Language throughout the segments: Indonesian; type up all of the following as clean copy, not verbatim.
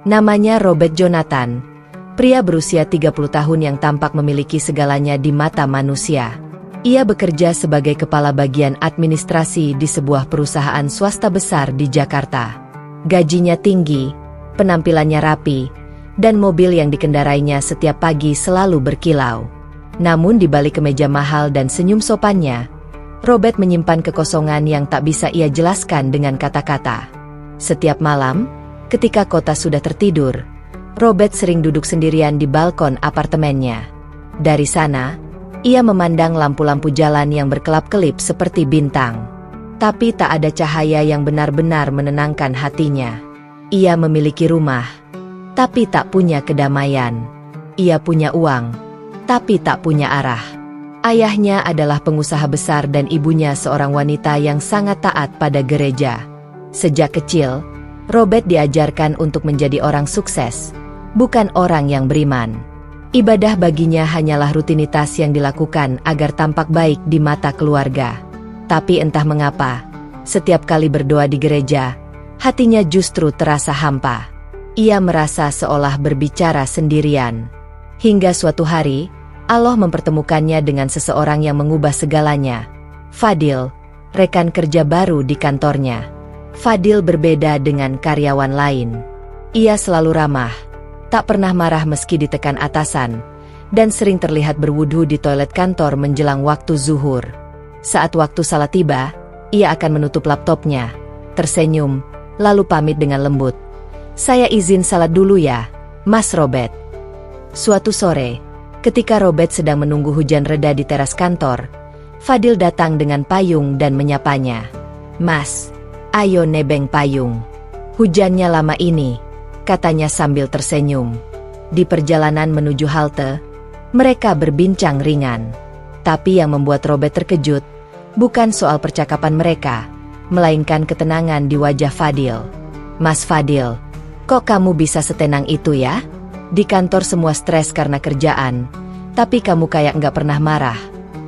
Namanya Robert Jonathan, pria berusia 30 tahun yang tampak memiliki segalanya di mata manusia. Ia bekerja sebagai kepala bagian administrasi di sebuah perusahaan swasta besar di Jakarta. Gajinya tinggi, penampilannya rapi, dan mobil yang dikendarainya setiap pagi selalu berkilau. Namun di balik kemeja mahal dan senyum sopannya, Robert menyimpan kekosongan yang tak bisa ia jelaskan dengan kata-kata. Setiap malam, ketika kota sudah tertidur, Robert sering duduk sendirian di balkon apartemennya. Dari sana, ia memandang lampu-lampu jalan yang berkelap-kelip seperti bintang. Tapi tak ada cahaya yang benar-benar menenangkan hatinya. Ia memiliki rumah, tapi tak punya kedamaian. Ia punya uang, tapi tak punya arah. Ayahnya adalah pengusaha besar dan ibunya seorang wanita yang sangat taat pada gereja. Sejak kecil, Robert diajarkan untuk menjadi orang sukses, bukan orang yang beriman. Ibadah baginya hanyalah rutinitas yang dilakukan agar tampak baik di mata keluarga. Tapi entah mengapa, setiap kali berdoa di gereja, hatinya justru terasa hampa. Ia merasa seolah berbicara sendirian. Hingga suatu hari, Allah mempertemukannya dengan seseorang yang mengubah segalanya. Fadil, rekan kerja baru di kantornya. Fadil berbeda dengan karyawan lain. Ia selalu ramah, tak pernah marah meski ditekan atasan, dan sering terlihat berwudu di toilet kantor menjelang waktu zuhur. Saat waktu salat tiba, ia akan menutup laptopnya, tersenyum, lalu pamit dengan lembut. "Saya izin salat dulu ya, Mas Robert." Suatu sore, ketika Robert sedang menunggu hujan reda di teras kantor, Fadil datang dengan payung dan menyapanya. "Mas, ayo nebeng payung. Hujannya lama ini," katanya sambil tersenyum. Di perjalanan menuju halte, mereka berbincang ringan. Tapi yang membuat Robert terkejut, bukan soal percakapan mereka, melainkan ketenangan di wajah Fadil. "Mas Fadil, kok kamu bisa setenang itu ya? Di kantor semua stres karena kerjaan, tapi kamu kayak nggak pernah marah,"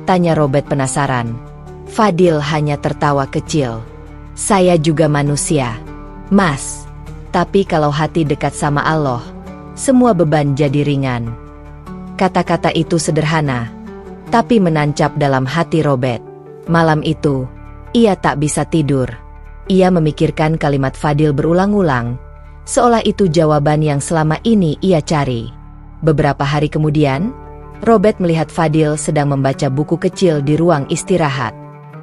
tanya Robert penasaran. Fadil hanya tertawa kecil. "Saya juga manusia, Mas. Tapi kalau hati dekat sama Allah, semua beban jadi ringan." Kata-kata itu sederhana, tapi menancap dalam hati Robert. Malam itu, ia tak bisa tidur. Ia memikirkan kalimat Fadil berulang-ulang, seolah itu jawaban yang selama ini ia cari. Beberapa hari kemudian, Robert melihat Fadil sedang membaca buku kecil di ruang istirahat.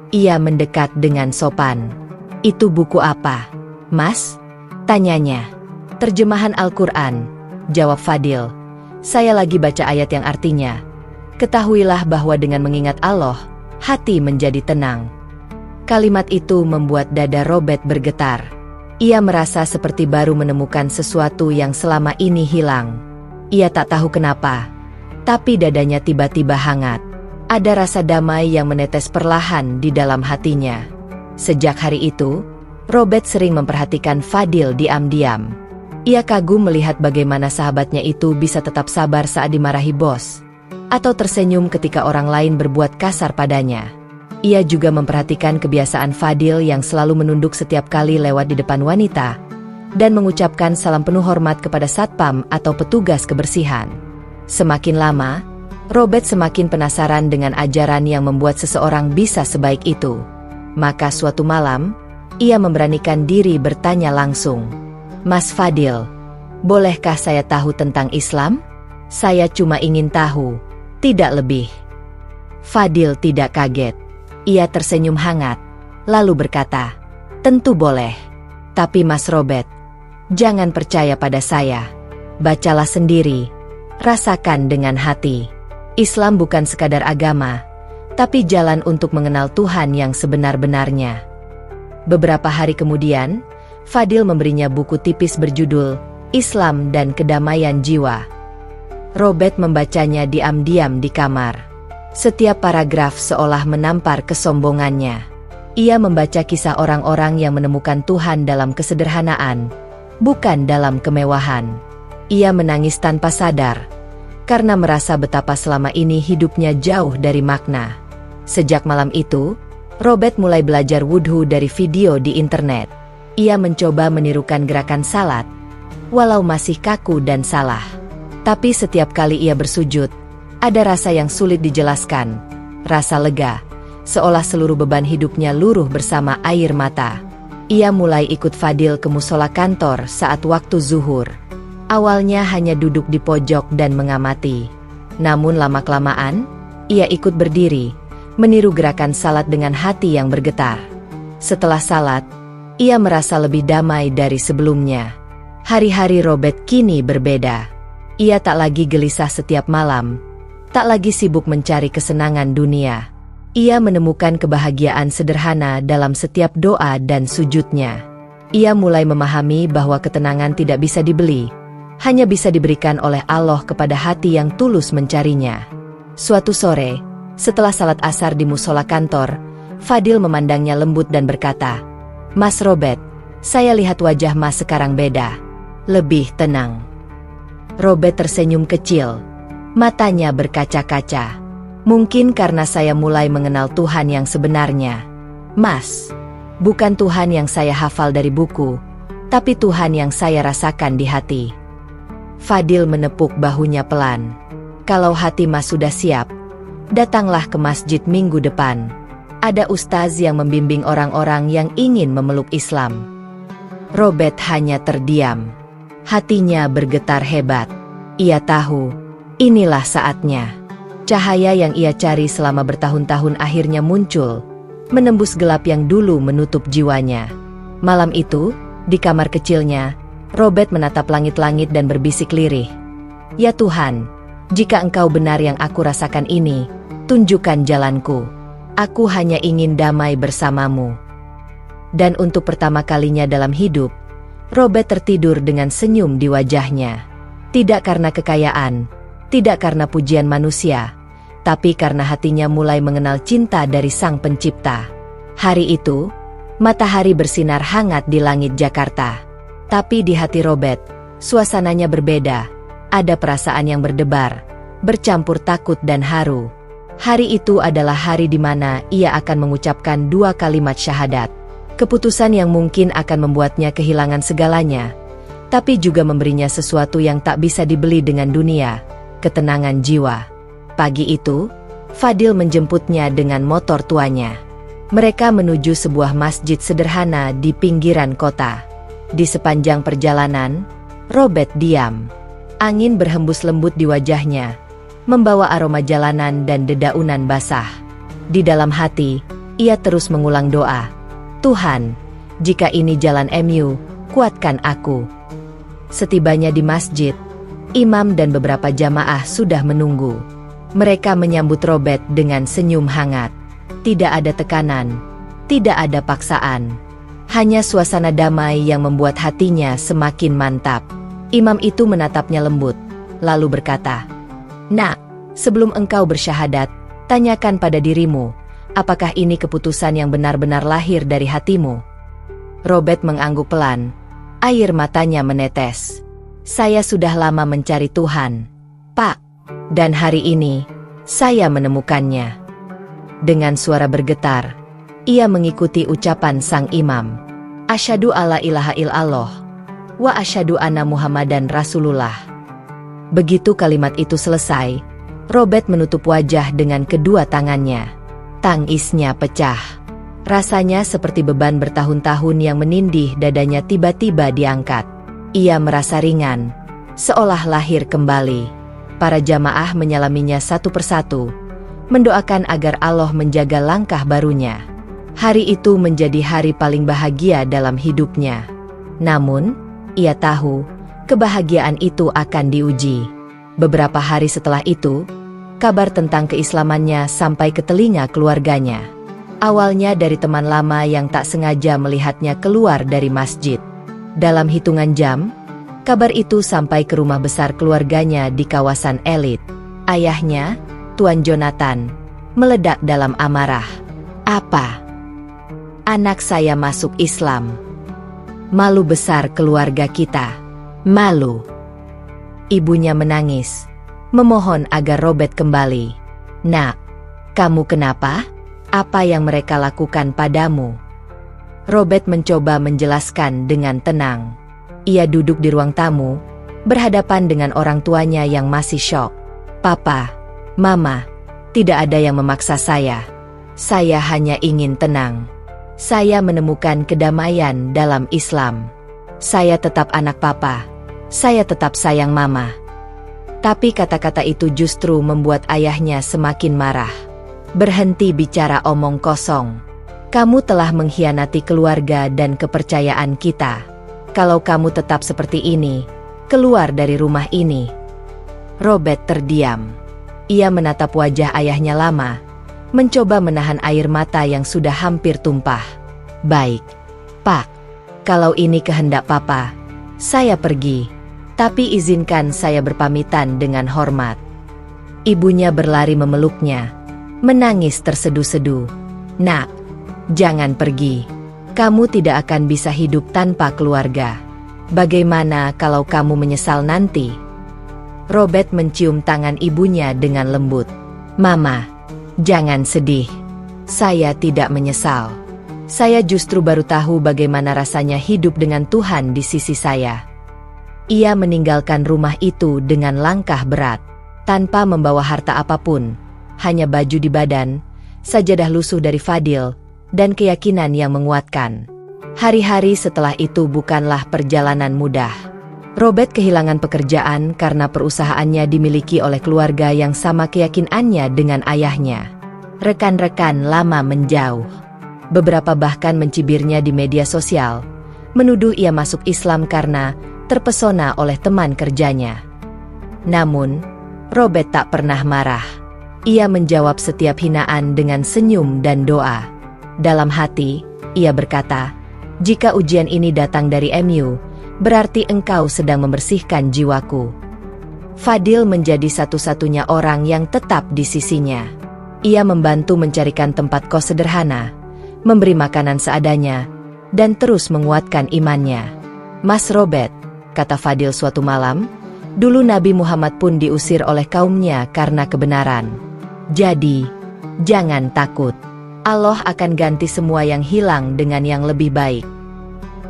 Ia mendekat dengan sopan. "Itu buku apa, Mas?" tanyanya. "Terjemahan Al-Quran," jawab Fadil. "Saya lagi baca ayat yang artinya, ketahuilah bahwa dengan mengingat Allah, hati menjadi tenang." Kalimat itu membuat dada Robert bergetar. Ia merasa seperti baru menemukan sesuatu yang selama ini hilang. Ia tak tahu kenapa, tapi dadanya tiba-tiba hangat. Ada rasa damai yang menetes perlahan di dalam hatinya. Sejak hari itu, Robert sering memperhatikan Fadil diam-diam. Ia kagum melihat bagaimana sahabatnya itu bisa tetap sabar saat dimarahi bos, atau tersenyum ketika orang lain berbuat kasar padanya. Ia juga memperhatikan kebiasaan Fadil yang selalu menunduk setiap kali lewat di depan wanita, dan mengucapkan salam penuh hormat kepada satpam atau petugas kebersihan. Semakin lama, Robert semakin penasaran dengan ajaran yang membuat seseorang bisa sebaik itu. Maka suatu malam, ia memberanikan diri bertanya langsung. "Mas Fadil, bolehkah saya tahu tentang Islam? Saya cuma ingin tahu, tidak lebih." Fadil tidak kaget. Ia tersenyum hangat, lalu berkata, "Tentu boleh. Tapi Mas Robert, jangan percaya pada saya. Bacalah sendiri, rasakan dengan hati. Islam bukan sekadar agama, tapi jalan untuk mengenal Tuhan yang sebenar-benarnya." Beberapa hari kemudian, Fadil memberinya buku tipis berjudul Islam dan Kedamaian Jiwa. Robert membacanya diam-diam di kamar. Setiap paragraf seolah menampar kesombongannya. Ia membaca kisah orang-orang yang menemukan Tuhan dalam kesederhanaan, bukan dalam kemewahan. Ia menangis tanpa sadar, karena merasa betapa selama ini hidupnya jauh dari makna. Sejak malam itu, Robert mulai belajar wudhu dari video di internet. Ia mencoba menirukan gerakan salat, walau masih kaku dan salah. Tapi setiap kali ia bersujud, ada rasa yang sulit dijelaskan, rasa lega, seolah seluruh beban hidupnya luruh bersama air mata. Ia mulai ikut Fadil ke musola kantor saat waktu zuhur. Awalnya hanya duduk di pojok dan mengamati. Namun lama-kelamaan, ia ikut berdiri, meniru gerakan salat dengan hati yang bergetar. Setelah salat, ia merasa lebih damai dari sebelumnya. Hari-hari Robert kini berbeda. Ia tak lagi gelisah setiap malam, tak lagi sibuk mencari kesenangan dunia. Ia menemukan kebahagiaan sederhana dalam setiap doa dan sujudnya. Ia mulai memahami bahwa ketenangan tidak bisa dibeli, hanya bisa diberikan oleh Allah kepada hati yang tulus mencarinya. Suatu sore, setelah salat asar di musola kantor, Fadil memandangnya lembut dan berkata, "Mas Robert, saya lihat wajah Mas sekarang beda, lebih tenang." Robert tersenyum kecil, matanya berkaca-kaca. "Mungkin karena saya mulai mengenal Tuhan yang sebenarnya, Mas. Bukan Tuhan yang saya hafal dari buku, tapi Tuhan yang saya rasakan di hati." Fadil menepuk bahunya pelan. "Kalau hati Mas sudah siap, datanglah ke masjid minggu depan. Ada ustaz yang membimbing orang-orang yang ingin memeluk Islam." Robert hanya terdiam. Hatinya bergetar hebat. Ia tahu, inilah saatnya. Cahaya yang ia cari selama bertahun-tahun akhirnya muncul, menembus gelap yang dulu menutup jiwanya. Malam itu, di kamar kecilnya, Robert menatap langit-langit dan berbisik lirih, "Ya Tuhan, jika Engkau benar yang aku rasakan ini, tunjukkan jalanku. Aku hanya ingin damai bersamamu." Dan untuk pertama kalinya dalam hidup, Robert tertidur dengan senyum di wajahnya. Tidak karena kekayaan, tidak karena pujian manusia, tapi karena hatinya mulai mengenal cinta dari Sang Pencipta. Hari itu, matahari bersinar hangat di langit Jakarta. Tapi di hati Robert, suasananya berbeda. Ada perasaan yang berdebar, bercampur takut dan haru. Hari itu adalah hari di mana ia akan mengucapkan 2 kalimat syahadat. Keputusan yang mungkin akan membuatnya kehilangan segalanya, tapi juga memberinya sesuatu yang tak bisa dibeli dengan dunia, ketenangan jiwa. Pagi itu, Fadil menjemputnya dengan motor tuanya. Mereka menuju sebuah masjid sederhana di pinggiran kota. Di sepanjang perjalanan, Robert diam. Angin berhembus lembut di wajahnya, membawa aroma jalanan dan dedaunan basah. Di dalam hati, ia terus mengulang doa, "Tuhan, jika ini jalan MU, kuatkan aku." Setibanya di masjid, imam dan beberapa jamaah sudah menunggu. Mereka menyambut Robert dengan senyum hangat. Tidak ada tekanan, tidak ada paksaan. Hanya suasana damai yang membuat hatinya semakin mantap. Imam itu menatapnya lembut, lalu berkata, "Nak, sebelum engkau bersyahadat, tanyakan pada dirimu, apakah ini keputusan yang benar-benar lahir dari hatimu?" Robert mengangguk pelan, air matanya menetes. "Saya sudah lama mencari Tuhan, Pak. Dan hari ini, saya menemukannya." Dengan suara bergetar, ia mengikuti ucapan sang imam. "Asyhadu alla ilaha illallah, wa asyhadu anna Muhammadan Rasulullah." Begitu kalimat itu selesai, Robert menutup wajah dengan kedua tangannya. Tangisnya pecah. Rasanya seperti beban bertahun-tahun yang menindih dadanya tiba-tiba diangkat. Ia merasa ringan, seolah lahir kembali. Para jamaah menyalaminya satu persatu, mendoakan agar Allah menjaga langkah barunya. Hari itu menjadi hari paling bahagia dalam hidupnya. Namun, ia tahu, kebahagiaan itu akan diuji. Beberapa hari setelah itu, kabar tentang keislamannya sampai ke telinga keluarganya. Awalnya dari teman lama yang tak sengaja melihatnya keluar dari masjid. Dalam hitungan jam, kabar itu sampai ke rumah besar keluarganya di kawasan elit. Ayahnya, Tuan Jonathan, meledak dalam amarah. Apa? Anak saya masuk Islam. Malu besar keluarga kita. Malu. Ibunya menangis, memohon agar Robert kembali. Nak, kamu kenapa? Apa yang mereka lakukan padamu? Robert mencoba menjelaskan dengan tenang. Ia duduk di ruang tamu, berhadapan dengan orang tuanya yang masih syok. Papa, Mama, tidak ada yang memaksa saya. Saya hanya ingin tenang. Saya menemukan kedamaian dalam Islam. Saya tetap anak Papa. Saya tetap sayang Mama. Tapi kata-kata itu justru membuat ayahnya semakin marah. Berhenti bicara omong kosong. Kamu telah mengkhianati keluarga dan kepercayaan kita. Kalau kamu tetap seperti ini, keluar dari rumah ini. Robert terdiam. Ia menatap wajah ayahnya lama, mencoba menahan air mata yang sudah hampir tumpah. Baik, Pak. Kalau ini kehendak Papa, saya pergi. Tapi izinkan saya berpamitan dengan hormat. Ibunya berlari memeluknya, menangis tersedu-sedu. Nak, jangan pergi. Kamu tidak akan bisa hidup tanpa keluarga. Bagaimana kalau kamu menyesal nanti? Robert mencium tangan ibunya dengan lembut. Mama, jangan sedih. Saya tidak menyesal. Saya justru baru tahu bagaimana rasanya hidup dengan Tuhan di sisi saya. Ia meninggalkan rumah itu dengan langkah berat, tanpa membawa harta apapun, hanya baju di badan, sajadah lusuh dari Fadil, dan keyakinan yang menguatkan. Hari-hari setelah itu bukanlah perjalanan mudah. Robert kehilangan pekerjaan karena perusahaannya dimiliki oleh keluarga yang sama keyakinannya dengan ayahnya. Rekan-rekan lama menjauh. Beberapa bahkan mencibirnya di media sosial, menuduh ia masuk Islam karena terpesona oleh teman kerjanya. Namun, Robert tak pernah marah. Ia menjawab setiap hinaan dengan senyum dan doa. Dalam hati, ia berkata, "Jika ujian ini datang dari MU, berarti engkau sedang membersihkan jiwaku." Fadil menjadi satu-satunya orang yang tetap di sisinya. Ia membantu mencarikan tempat kos sederhana, memberi makanan seadanya, dan terus menguatkan imannya. Mas Robert, kata Fadil suatu malam, dulu Nabi Muhammad pun diusir oleh kaumnya karena kebenaran. Jadi, jangan takut. Allah akan ganti semua yang hilang dengan yang lebih baik.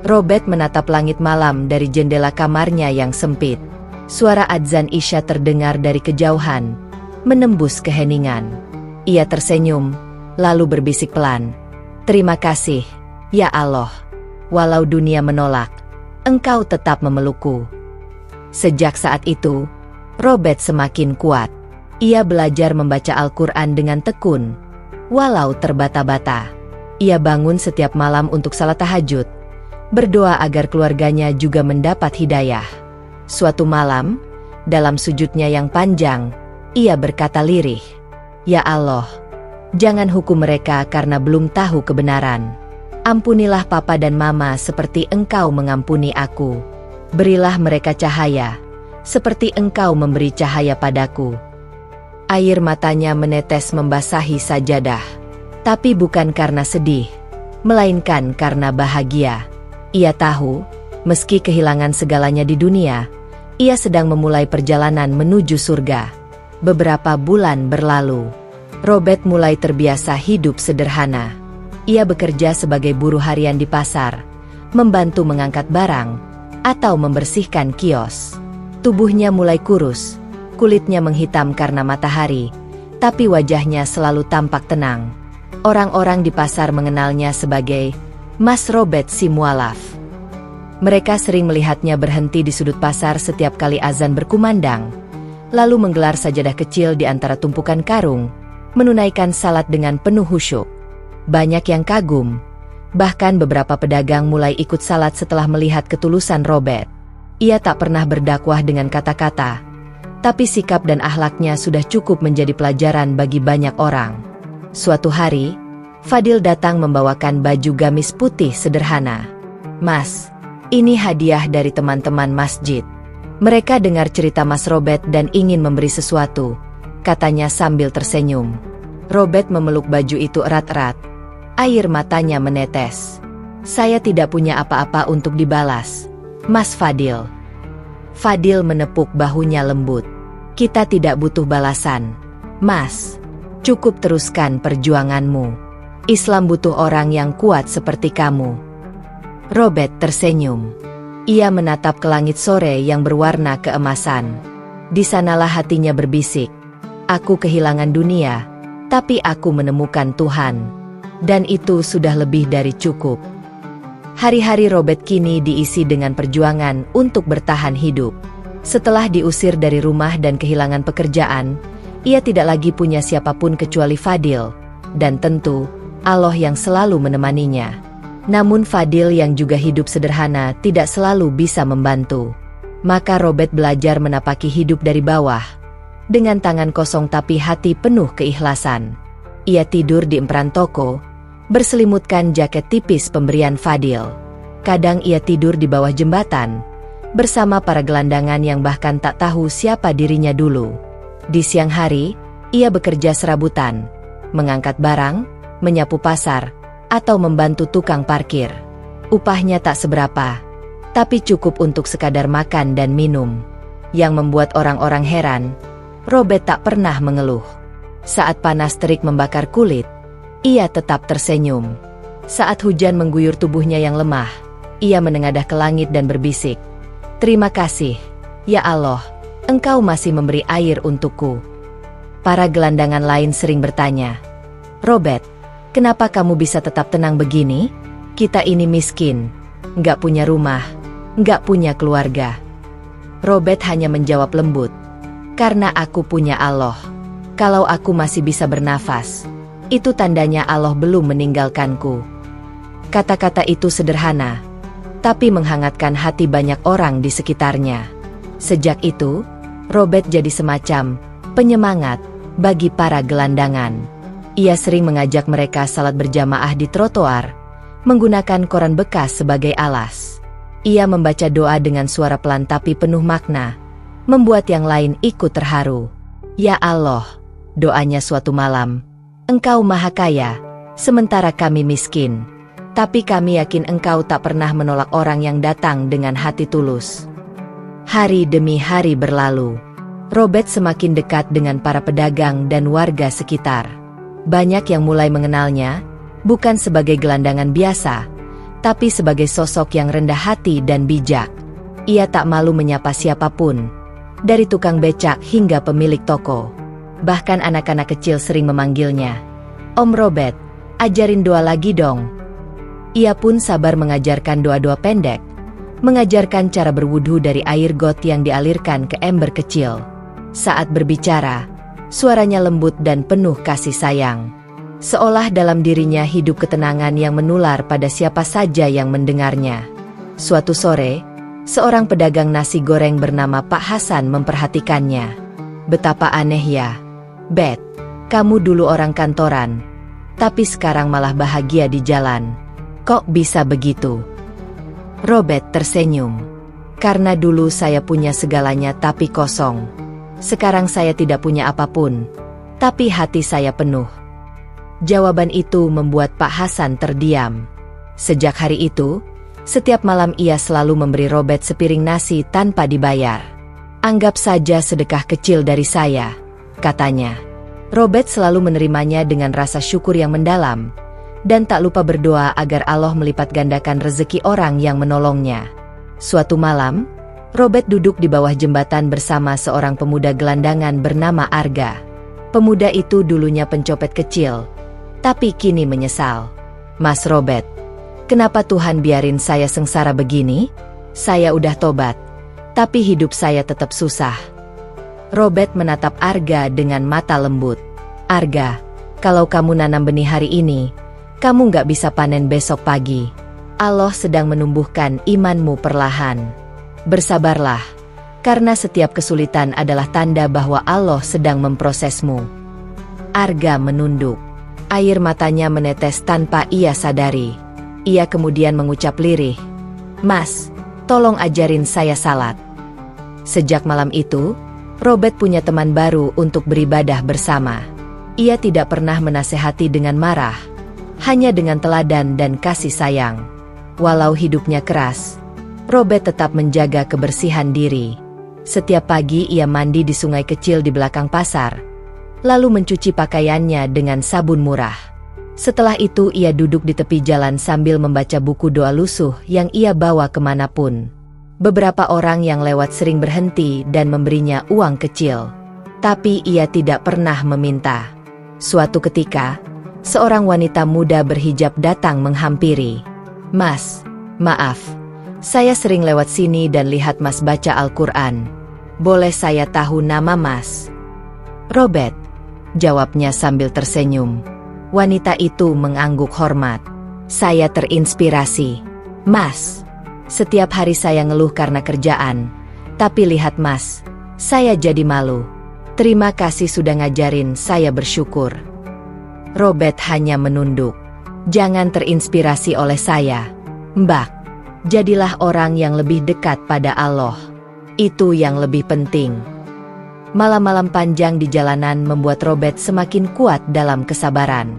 Robert menatap langit malam dari jendela kamarnya yang sempit. Suara adzan Isya terdengar dari kejauhan, menembus keheningan. Ia tersenyum, lalu berbisik pelan, "Terima kasih, ya Allah. Walau dunia menolak, Engkau tetap memelukku." Sejak saat itu, Robert semakin kuat. Ia belajar membaca Al-Quran dengan tekun, walau terbata-bata. Ia bangun setiap malam untuk salat tahajud, berdoa agar keluarganya juga mendapat hidayah. Suatu malam, dalam sujudnya yang panjang, ia berkata lirih, "Ya Allah, jangan hukum mereka karena belum tahu kebenaran. Ampunilah Papa dan Mama seperti Engkau mengampuni aku. Berilah mereka cahaya, seperti Engkau memberi cahaya padaku." Air matanya menetes membasahi sajadah. Tapi bukan karena sedih, melainkan karena bahagia. Ia tahu, meski kehilangan segalanya di dunia, ia sedang memulai perjalanan menuju surga. Beberapa bulan berlalu, Robert mulai terbiasa hidup sederhana. Ia bekerja sebagai buruh harian di pasar, membantu mengangkat barang, atau membersihkan kios. Tubuhnya mulai kurus, kulitnya menghitam karena matahari, tapi wajahnya selalu tampak tenang. Orang-orang di pasar mengenalnya sebagai Mas Robert si mualaf. Mereka sering melihatnya berhenti di sudut pasar setiap kali azan berkumandang, lalu menggelar sajadah kecil di antara tumpukan karung, menunaikan salat dengan penuh khusyuk. Banyak yang kagum, bahkan beberapa pedagang mulai ikut salat setelah melihat ketulusan Robert. Ia tak pernah berdakwah dengan kata-kata, tapi sikap dan akhlaknya sudah cukup menjadi pelajaran bagi banyak orang. Suatu hari, Fadil datang membawakan baju gamis putih sederhana. "Mas, ini hadiah dari teman-teman masjid. Mereka dengar cerita Mas Robert dan ingin memberi sesuatu," katanya sambil tersenyum. Robert memeluk baju itu erat-erat. Air matanya menetes. Saya tidak punya apa-apa untuk dibalas, Mas Fadil. Fadil menepuk bahunya lembut. Kita tidak butuh balasan, Mas. Cukup teruskan perjuanganmu. Islam butuh orang yang kuat seperti kamu. Robert tersenyum. Ia menatap ke langit sore yang berwarna keemasan. Di sanalah hatinya berbisik. Aku kehilangan dunia, tapi aku menemukan Tuhan. Dan itu sudah lebih dari cukup. Hari-hari Robert kini diisi dengan perjuangan untuk bertahan hidup. Setelah diusir dari rumah dan kehilangan pekerjaan, ia tidak lagi punya siapapun kecuali Fadil, dan tentu, Allah yang selalu menemaninya. Namun Fadil yang juga hidup sederhana tidak selalu bisa membantu. Maka Robert belajar menapaki hidup dari bawah. Dengan tangan kosong tapi hati penuh keikhlasan. Ia tidur di emperan toko, berselimutkan jaket tipis pemberian Fadil. Kadang ia tidur di bawah jembatan, bersama para gelandangan yang bahkan tak tahu siapa dirinya dulu. Di siang hari, ia bekerja serabutan, mengangkat barang, menyapu pasar, atau membantu tukang parkir. Upahnya tak seberapa, tapi cukup untuk sekadar makan dan minum. Yang membuat orang-orang heran, Robert tak pernah mengeluh. Saat panas terik membakar kulit, ia tetap tersenyum. Saat hujan mengguyur tubuhnya yang lemah, ia menengadah ke langit dan berbisik, "Terima kasih, ya Allah, Engkau masih memberi air untukku." Para gelandangan lain sering bertanya, "Robert, kenapa kamu bisa tetap tenang begini? Kita ini miskin, nggak punya rumah, nggak punya keluarga." Robert hanya menjawab lembut, "Karena aku punya Allah. Kalau aku masih bisa bernafas, itu tandanya Allah belum meninggalkanku." Kata-kata itu sederhana, tapi menghangatkan hati banyak orang di sekitarnya. Sejak itu, Robert jadi semacam penyemangat bagi para gelandangan. Ia sering mengajak mereka salat berjamaah di trotoar, menggunakan koran bekas sebagai alas. Ia membaca doa dengan suara pelan tapi penuh makna, membuat yang lain ikut terharu. "Ya Allah," doanya suatu malam, "Engkau maha kaya, sementara kami miskin. Tapi kami yakin Engkau tak pernah menolak orang yang datang dengan hati tulus." Hari demi hari berlalu. Robert semakin dekat dengan para pedagang dan warga sekitar. Banyak yang mulai mengenalnya, bukan sebagai gelandangan biasa, tapi sebagai sosok yang rendah hati dan bijak. Ia tak malu menyapa siapapun, dari tukang becak hingga pemilik toko. Bahkan anak-anak kecil sering memanggilnya, "Om Robert, ajarin doa lagi dong." Ia pun sabar mengajarkan doa-doa pendek, mengajarkan cara berwudu dari air got yang dialirkan ke ember kecil. Saat berbicara, suaranya lembut dan penuh kasih sayang. Seolah dalam dirinya hidup ketenangan yang menular pada siapa saja yang mendengarnya. Suatu sore, seorang pedagang nasi goreng bernama Pak Hasan memperhatikannya. "Betapa aneh ya, Bet, kamu dulu orang kantoran, tapi sekarang malah bahagia di jalan. Kok bisa begitu?" Robert tersenyum. "Karena dulu saya punya segalanya tapi kosong. Sekarang saya tidak punya apapun, tapi hati saya penuh." Jawaban itu membuat Pak Hasan terdiam. Sejak hari itu, setiap malam ia selalu memberi Robert sepiring nasi tanpa dibayar. "Anggap saja sedekah kecil dari saya," katanya. Robert selalu menerimanya dengan rasa syukur yang mendalam, dan tak lupa berdoa agar Allah melipat gandakan rezeki orang yang menolongnya. Suatu malam, Robert duduk di bawah jembatan bersama seorang pemuda gelandangan bernama Arga. Pemuda itu dulunya pencopet kecil, tapi kini menyesal. "Mas Robert, kenapa Tuhan biarin saya sengsara begini? Saya udah tobat, tapi hidup saya tetap susah." Robert menatap Arga dengan mata lembut. "Arga, kalau kamu nanam benih hari ini, kamu nggak bisa panen besok pagi. Allah sedang menumbuhkan imanmu perlahan. Bersabarlah, karena setiap kesulitan adalah tanda bahwa Allah sedang memprosesmu." Arga menunduk. Air matanya menetes tanpa ia sadari. Ia kemudian mengucap lirih, "Mas, tolong ajarin saya salat." Sejak malam itu, Robert punya teman baru untuk beribadah bersama. Ia tidak pernah menasehati dengan marah, hanya dengan teladan dan kasih sayang. Walau hidupnya keras, Robert tetap menjaga kebersihan diri. Setiap pagi ia mandi di sungai kecil di belakang pasar, lalu mencuci pakaiannya dengan sabun murah. Setelah itu ia duduk di tepi jalan sambil membaca buku doa lusuh yang ia bawa kemanapun. Beberapa orang yang lewat sering berhenti dan memberinya uang kecil, tapi ia tidak pernah meminta. Suatu ketika, seorang wanita muda berhijab datang menghampiri. "Mas, maaf, saya sering lewat sini dan lihat Mas baca Al-Quran. Boleh saya tahu nama Mas?" "Robert," jawabnya sambil tersenyum. Wanita itu mengangguk hormat. "Saya terinspirasi, Mas. Setiap hari saya ngeluh karena kerjaan, tapi lihat Mas, saya jadi malu. Terima kasih sudah ngajarin saya bersyukur." Robert hanya menunduk. "Jangan terinspirasi oleh saya, Mbak. Jadilah orang yang lebih dekat pada Allah. Itu yang lebih penting." Malam-malam panjang di jalanan membuat Robert semakin kuat dalam kesabaran.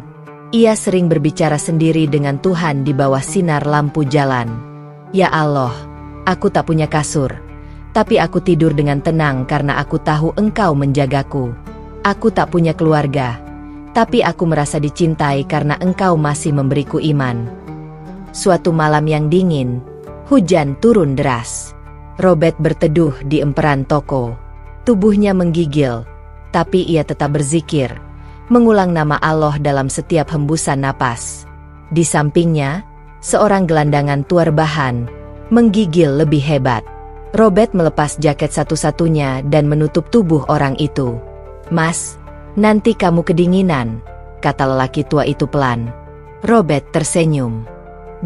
Ia sering berbicara sendiri dengan Tuhan di bawah sinar lampu jalan. "Ya Allah, aku tak punya kasur, tapi aku tidur dengan tenang karena aku tahu Engkau menjagaku. Aku tak punya keluarga, tapi aku merasa dicintai karena Engkau masih memberiku iman." Suatu malam yang dingin, hujan turun deras. Robert berteduh di emperan toko. Tubuhnya menggigil, tapi ia tetap berzikir, mengulang nama Allah dalam setiap hembusan napas. Di sampingnya, seorang gelandangan tua rebahan, menggigil lebih hebat. Robert melepas jaket satu-satunya dan menutup tubuh orang itu. "Mas, nanti kamu kedinginan," kata lelaki tua itu pelan. Robert tersenyum.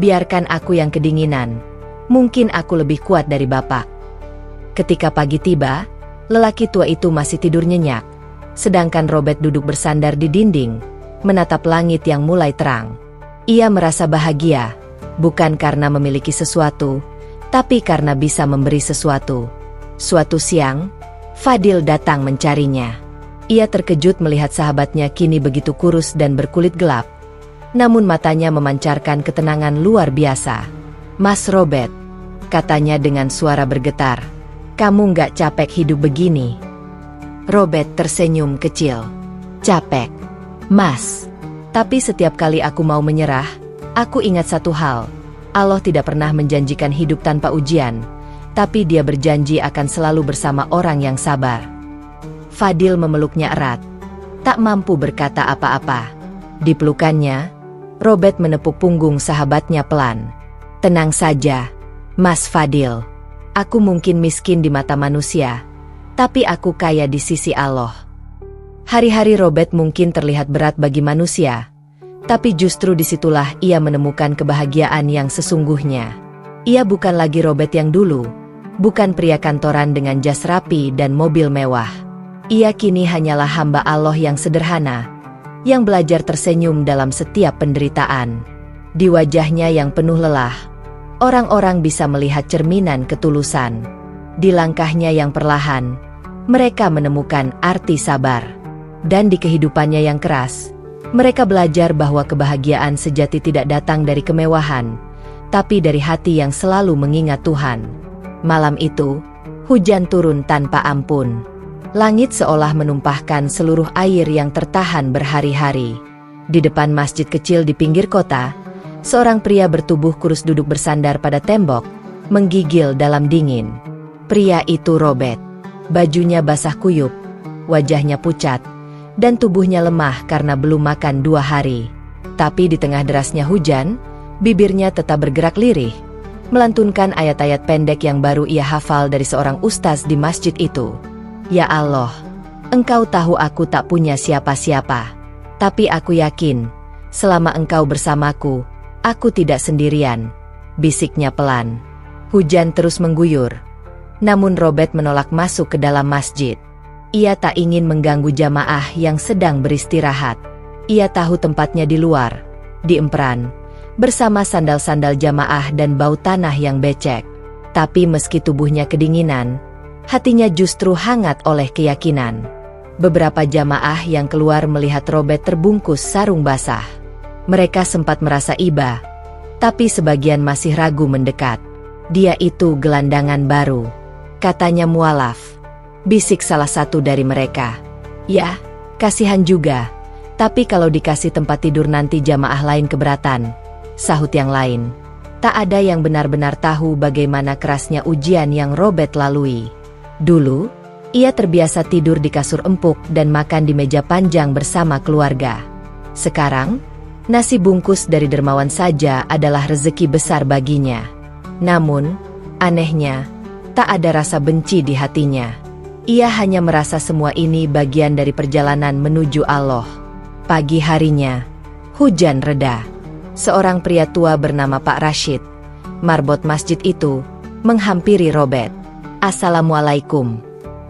"Biarkan aku yang kedinginan. Mungkin aku lebih kuat dari Bapak." Ketika pagi tiba, lelaki tua itu masih tidur nyenyak, sedangkan Robert duduk bersandar di dinding, menatap langit yang mulai terang. Ia merasa bahagia, bukan karena memiliki sesuatu, tapi karena bisa memberi sesuatu. Suatu siang, Fadil datang mencarinya. Ia terkejut melihat sahabatnya kini begitu kurus dan berkulit gelap, namun matanya memancarkan ketenangan luar biasa. "Mas Robert," katanya dengan suara bergetar, "kamu nggak capek hidup begini?" Robert tersenyum kecil. "Capek, Mas. Tapi setiap kali aku mau menyerah, aku ingat satu hal. Allah tidak pernah menjanjikan hidup tanpa ujian, tapi Dia berjanji akan selalu bersama orang yang sabar." Fadil memeluknya erat, tak mampu berkata apa-apa. Di pelukannya, Robert menepuk punggung sahabatnya pelan. "Tenang saja, Mas Fadil. Aku mungkin miskin di mata manusia, tapi aku kaya di sisi Allah." Hari-hari Robert mungkin terlihat berat bagi manusia, tapi justru disitulah ia menemukan kebahagiaan yang sesungguhnya. Ia bukan lagi Robert yang dulu, bukan pria kantoran dengan jas rapi dan mobil mewah. Ia kini hanyalah hamba Allah yang sederhana, yang belajar tersenyum dalam setiap penderitaan. Di wajahnya yang penuh lelah, orang-orang bisa melihat cerminan ketulusan. Di langkahnya yang perlahan, mereka menemukan arti sabar. Dan di kehidupannya yang keras, mereka belajar bahwa kebahagiaan sejati tidak datang dari kemewahan, tapi dari hati yang selalu mengingat Tuhan. Malam itu, hujan turun tanpa ampun. Langit seolah menumpahkan seluruh air yang tertahan berhari-hari. Di depan masjid kecil di pinggir kota, seorang pria bertubuh kurus duduk bersandar pada tembok, menggigil dalam dingin. Pria itu Robert. Bajunya basah kuyup, wajahnya pucat, dan tubuhnya lemah karena belum makan 2 hari. Tapi di tengah derasnya hujan, bibirnya tetap bergerak lirih, melantunkan ayat-ayat pendek yang baru ia hafal dari seorang ustaz di masjid itu. "Ya Allah, Engkau tahu aku tak punya siapa-siapa, tapi aku yakin, selama Engkau bersamaku, aku tidak sendirian," bisiknya pelan. Hujan terus mengguyur, namun Robert menolak masuk ke dalam masjid. Ia tak ingin mengganggu jamaah yang sedang beristirahat. Ia tahu tempatnya di luar, di emperan, bersama sandal-sandal jamaah dan bau tanah yang becek. Tapi meski tubuhnya kedinginan, hatinya justru hangat oleh keyakinan. Beberapa jamaah yang keluar melihat Robert terbungkus sarung basah. Mereka sempat merasa iba, tapi sebagian masih ragu mendekat. "Dia itu gelandangan baru," katanya mualaf. Bisik salah satu dari mereka. "Ya, kasihan juga. Tapi kalau dikasih tempat tidur nanti jamaah lain keberatan," sahut yang lain. Tak ada yang benar-benar tahu bagaimana kerasnya ujian yang Robert lalui. Dulu, ia terbiasa tidur di kasur empuk dan makan di meja panjang bersama keluarga. Sekarang, nasi bungkus dari dermawan saja adalah rezeki besar baginya. Namun, anehnya, tak ada rasa benci di hatinya. Ia hanya merasa semua ini bagian dari perjalanan menuju Allah. Pagi harinya, hujan reda. Seorang pria tua bernama Pak Rashid, marbot masjid itu, menghampiri Robert. "Assalamualaikum.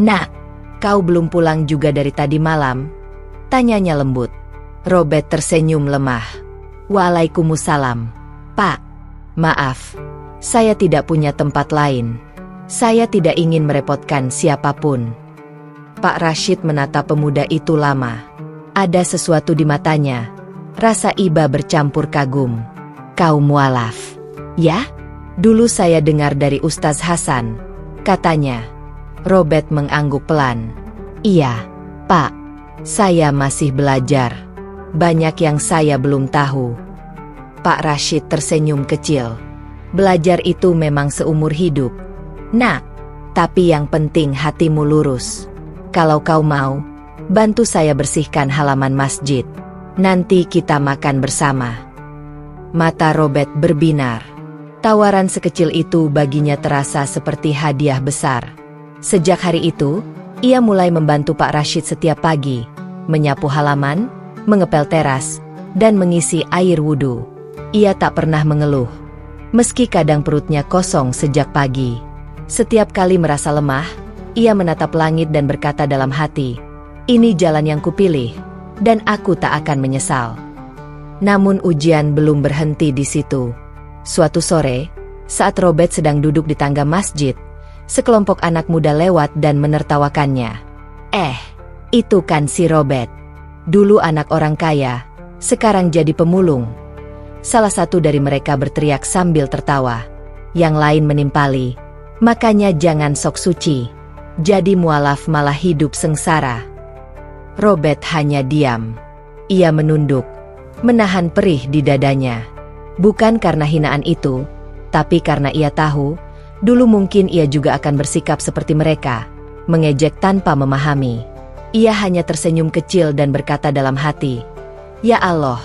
Nak, kau belum pulang juga dari tadi malam?" tanyanya lembut. Robert tersenyum lemah. "Waalaikumsalam. Pak, maaf, saya tidak punya tempat lain. Saya tidak ingin merepotkan siapapun." Pak Rashid menatap pemuda itu lama. Ada sesuatu di matanya, rasa iba bercampur kagum. "Kau mualaf?" "Ya, dulu saya dengar dari Ustaz Hasan," katanya. Robert mengangguk pelan. "Iya, Pak. Saya masih belajar. Banyak yang saya belum tahu." Pak Rashid tersenyum kecil. "Belajar itu memang seumur hidup, Nak. Tapi yang penting hatimu lurus. Kalau kau mau, bantu saya bersihkan halaman masjid. Nanti kita makan bersama." Mata Robert berbinar. Tawaran sekecil itu baginya terasa seperti hadiah besar. Sejak hari itu, ia mulai membantu Pak Rashid setiap pagi, menyapu halaman, mengepel teras, dan mengisi air wudhu. Ia tak pernah mengeluh, meski kadang perutnya kosong sejak pagi. Setiap kali merasa lemah, ia menatap langit dan berkata dalam hati, "Ini jalan yang kupilih, dan aku tak akan menyesal." Namun ujian belum berhenti di situ. Suatu sore, saat Robert sedang duduk di tangga masjid, sekelompok anak muda lewat dan menertawakannya. Itu kan si Robert. Dulu anak orang kaya, sekarang jadi pemulung." Salah satu dari mereka berteriak sambil tertawa. Yang lain menimpali, "Makanya jangan sok suci. Jadi mualaf malah hidup sengsara." Robert hanya diam. Ia menunduk, menahan perih di dadanya. Bukan karena hinaan itu, tapi karena ia tahu, dulu mungkin ia juga akan bersikap seperti mereka, mengejek tanpa memahami. Ia hanya tersenyum kecil dan berkata dalam hati, "Ya Allah,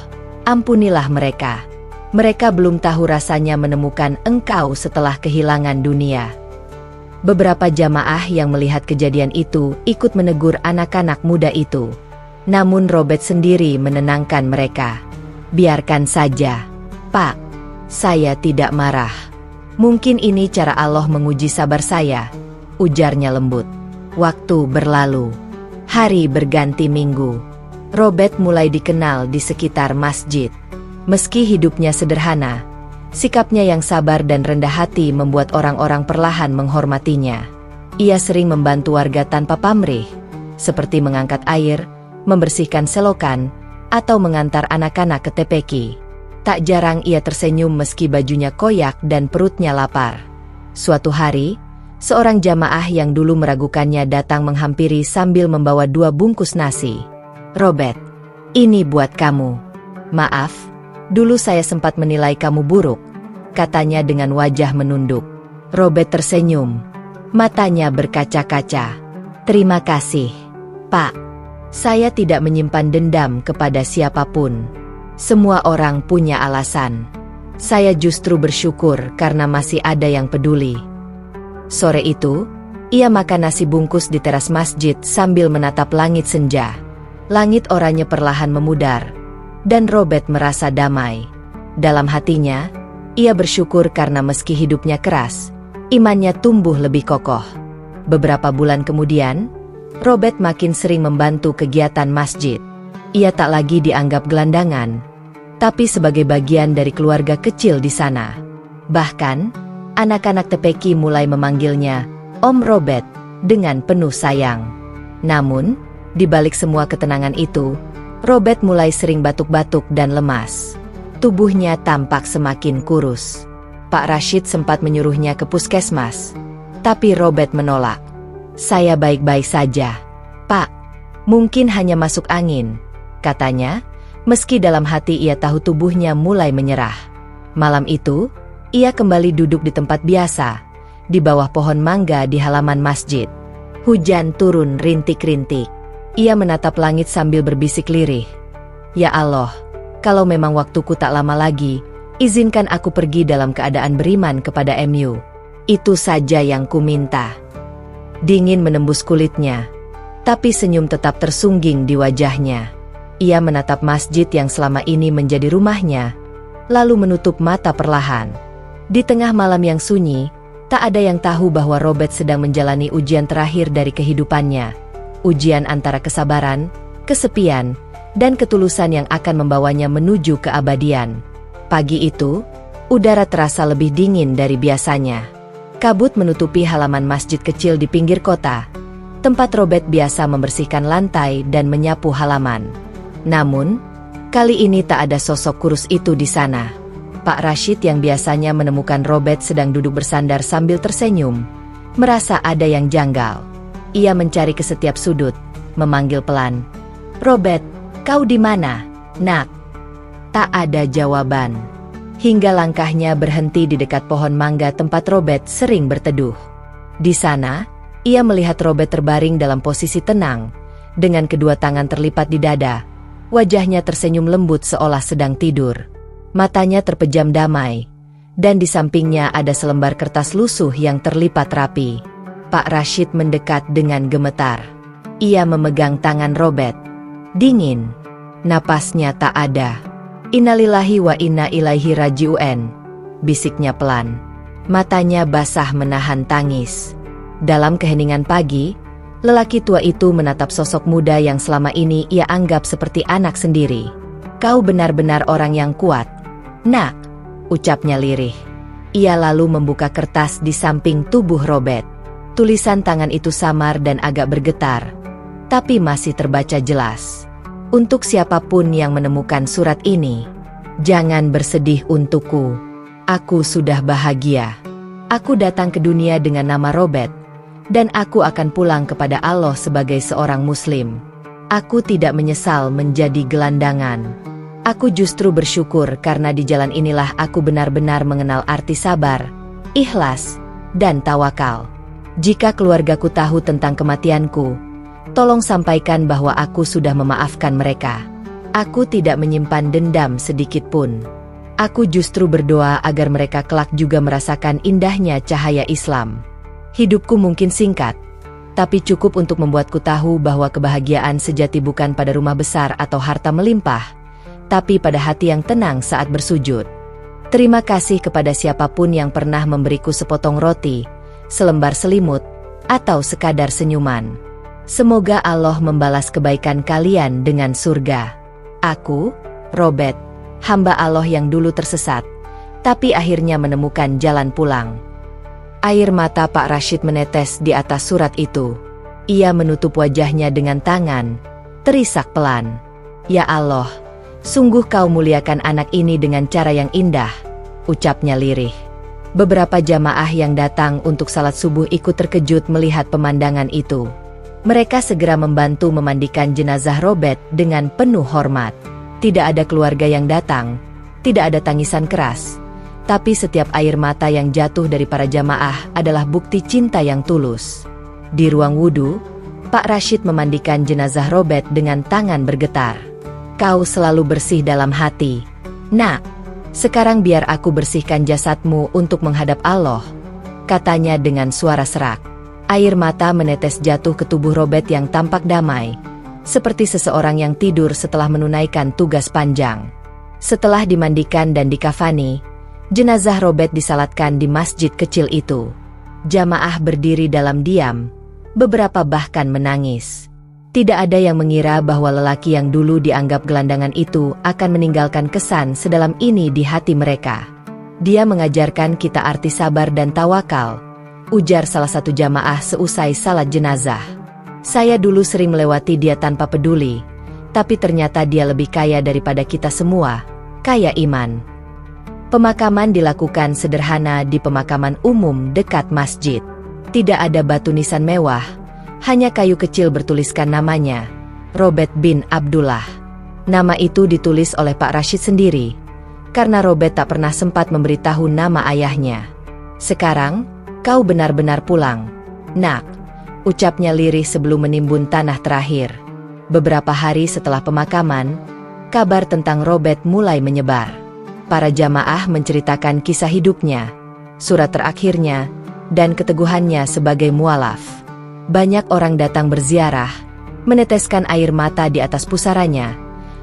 ampunilah mereka. Mereka belum tahu rasanya menemukan Engkau setelah kehilangan dunia." Beberapa jamaah yang melihat kejadian itu ikut menegur anak-anak muda itu. Namun Robert sendiri menenangkan mereka. "Biarkan saja, Pak. Saya tidak marah. Mungkin ini cara Allah menguji sabar saya," ujarnya lembut. Waktu berlalu. Hari berganti minggu. Robert mulai dikenal di sekitar masjid. Meski hidupnya sederhana, sikapnya yang sabar dan rendah hati membuat orang-orang perlahan menghormatinya. Ia sering membantu warga tanpa pamrih, seperti mengangkat air, membersihkan selokan, atau mengantar anak-anak ke TPQ. Tak jarang ia tersenyum meski bajunya koyak dan perutnya lapar. Suatu hari, seorang jamaah yang dulu meragukannya datang menghampiri sambil membawa 2 bungkus nasi. "Robert, ini buat kamu. Maaf, dulu saya sempat menilai kamu buruk," katanya dengan wajah menunduk. Robert tersenyum, matanya berkaca-kaca. "Terima kasih, Pak. Saya tidak menyimpan dendam kepada siapapun. Semua orang punya alasan. Saya justru bersyukur karena masih ada yang peduli." Sore itu, ia makan nasi bungkus di teras masjid sambil menatap langit senja. Langit oranye perlahan memudar, dan Robert merasa damai. Dalam hatinya, ia bersyukur karena meski hidupnya keras, imannya tumbuh lebih kokoh. Beberapa bulan kemudian, Robert makin sering membantu kegiatan masjid. Ia tak lagi dianggap gelandangan, tapi sebagai bagian dari keluarga kecil di sana. Bahkan, anak-anak TPQ mulai memanggilnya Om Robert dengan penuh sayang. Namun, Di balik semua ketenangan itu, Robert mulai sering batuk-batuk dan lemas. Tubuhnya tampak semakin kurus. Pak Rashid sempat menyuruhnya ke puskesmas, tapi Robert menolak. "Saya baik-baik saja, Pak. Mungkin hanya masuk angin," katanya, meski dalam hati ia tahu tubuhnya mulai menyerah. Malam itu, ia kembali duduk di tempat biasa, di bawah pohon mangga di halaman masjid. Hujan turun rintik-rintik. Ia menatap langit sambil berbisik lirih. "Ya Allah, kalau memang waktuku tak lama lagi, izinkan aku pergi dalam keadaan beriman kepada MU. Itu saja yang kuminta." Dingin menembus kulitnya, tapi senyum tetap tersungging di wajahnya. Ia menatap masjid yang selama ini menjadi rumahnya, lalu menutup mata perlahan. Di tengah malam yang sunyi, tak ada yang tahu bahwa Robert sedang menjalani ujian terakhir dari kehidupannya. Ujian antara kesabaran, kesepian, dan ketulusan yang akan membawanya menuju keabadian. Pagi itu, udara terasa lebih dingin dari biasanya. Kabut menutupi halaman masjid kecil di pinggir kota, tempat Robert biasa membersihkan lantai dan menyapu halaman. Namun, kali ini tak ada sosok kurus itu di sana. Pak Rashid yang biasanya menemukan Robert sedang duduk bersandar sambil tersenyum, merasa ada yang janggal. Ia mencari ke setiap sudut, memanggil pelan, "Robert, kau di mana, Nak?" Tak ada jawaban. Hingga langkahnya berhenti di dekat pohon mangga tempat Robert sering berteduh. Di sana, ia melihat Robert terbaring dalam posisi tenang, dengan kedua tangan terlipat di dada. Wajahnya tersenyum lembut seolah sedang tidur. Matanya terpejam damai, dan di sampingnya ada selembar kertas lusuh yang terlipat rapi. Pak Rashid mendekat dengan gemetar. Ia memegang tangan Robert. Dingin. Napasnya tak ada. "Innalillahi wa inna ilaihi raji'un," bisiknya pelan. Matanya basah menahan tangis. Dalam keheningan pagi, lelaki tua itu menatap sosok muda yang selama ini ia anggap seperti anak sendiri. "Kau benar-benar orang yang kuat, Nak," ucapnya lirih. Ia lalu membuka kertas di samping tubuh Robert. Tulisan tangan itu samar dan agak bergetar, tapi masih terbaca jelas. "Untuk siapapun yang menemukan surat ini, jangan bersedih untukku. Aku sudah bahagia. Aku datang ke dunia dengan nama Robert, dan aku akan pulang kepada Allah sebagai seorang Muslim. Aku tidak menyesal menjadi gelandangan. Aku justru bersyukur karena di jalan inilah aku benar-benar mengenal arti sabar, ikhlas, dan tawakal. Jika keluargaku tahu tentang kematianku, tolong sampaikan bahwa aku sudah memaafkan mereka. Aku tidak menyimpan dendam sedikit pun. Aku justru berdoa agar mereka kelak juga merasakan indahnya cahaya Islam. Hidupku mungkin singkat, tapi cukup untuk membuatku tahu bahwa kebahagiaan sejati bukan pada rumah besar atau harta melimpah, tapi pada hati yang tenang saat bersujud. Terima kasih kepada siapapun yang pernah memberiku sepotong roti, selembar selimut, atau sekadar senyuman. Semoga Allah membalas kebaikan kalian dengan surga. Aku, Robert, hamba Allah yang dulu tersesat, tapi akhirnya menemukan jalan pulang." Air mata Pak Rashid menetes di atas surat itu. Ia menutup wajahnya dengan tangan, terisak pelan. "Ya Allah, sungguh kau muliakan anak ini dengan cara yang indah," ucapnya lirih. Beberapa jamaah yang datang untuk salat subuh ikut terkejut melihat pemandangan itu. Mereka segera membantu memandikan jenazah Robert dengan penuh hormat. Tidak ada keluarga yang datang, tidak ada tangisan keras, tapi setiap air mata yang jatuh dari para jamaah adalah bukti cinta yang tulus. Di ruang wudhu, Pak Rashid memandikan jenazah Robert dengan tangan bergetar. "Kau selalu bersih dalam hati, Nak. Sekarang biar aku bersihkan jasadmu untuk menghadap Allah," katanya dengan suara serak. Air mata menetes jatuh ke tubuh Robert yang tampak damai, seperti seseorang yang tidur setelah menunaikan tugas panjang. Setelah dimandikan dan dikafani, jenazah Robert disalatkan di masjid kecil itu. Jamaah berdiri dalam diam, beberapa bahkan menangis. Tidak ada yang mengira bahwa lelaki yang dulu dianggap gelandangan itu akan meninggalkan kesan sedalam ini di hati mereka. "Dia mengajarkan kita arti sabar dan tawakal," ujar salah satu jamaah seusai salat jenazah. Saya dulu sering melewati dia tanpa peduli, tapi ternyata dia lebih kaya daripada kita semua, kaya iman. Pemakaman dilakukan sederhana di pemakaman umum dekat masjid. Tidak ada batu nisan mewah, hanya kayu kecil bertuliskan namanya, Robert bin Abdullah. Nama itu ditulis oleh Pak Rashid sendiri, karena Robert tak pernah sempat memberitahu nama ayahnya. Sekarang, kau benar-benar pulang, nak, ucapnya lirih sebelum menimbun tanah terakhir. Beberapa hari setelah pemakaman, kabar tentang Robert mulai menyebar. Para jamaah menceritakan kisah hidupnya, surat terakhirnya, dan keteguhannya sebagai mualaf. Banyak orang datang berziarah, meneteskan air mata di atas pusaranya,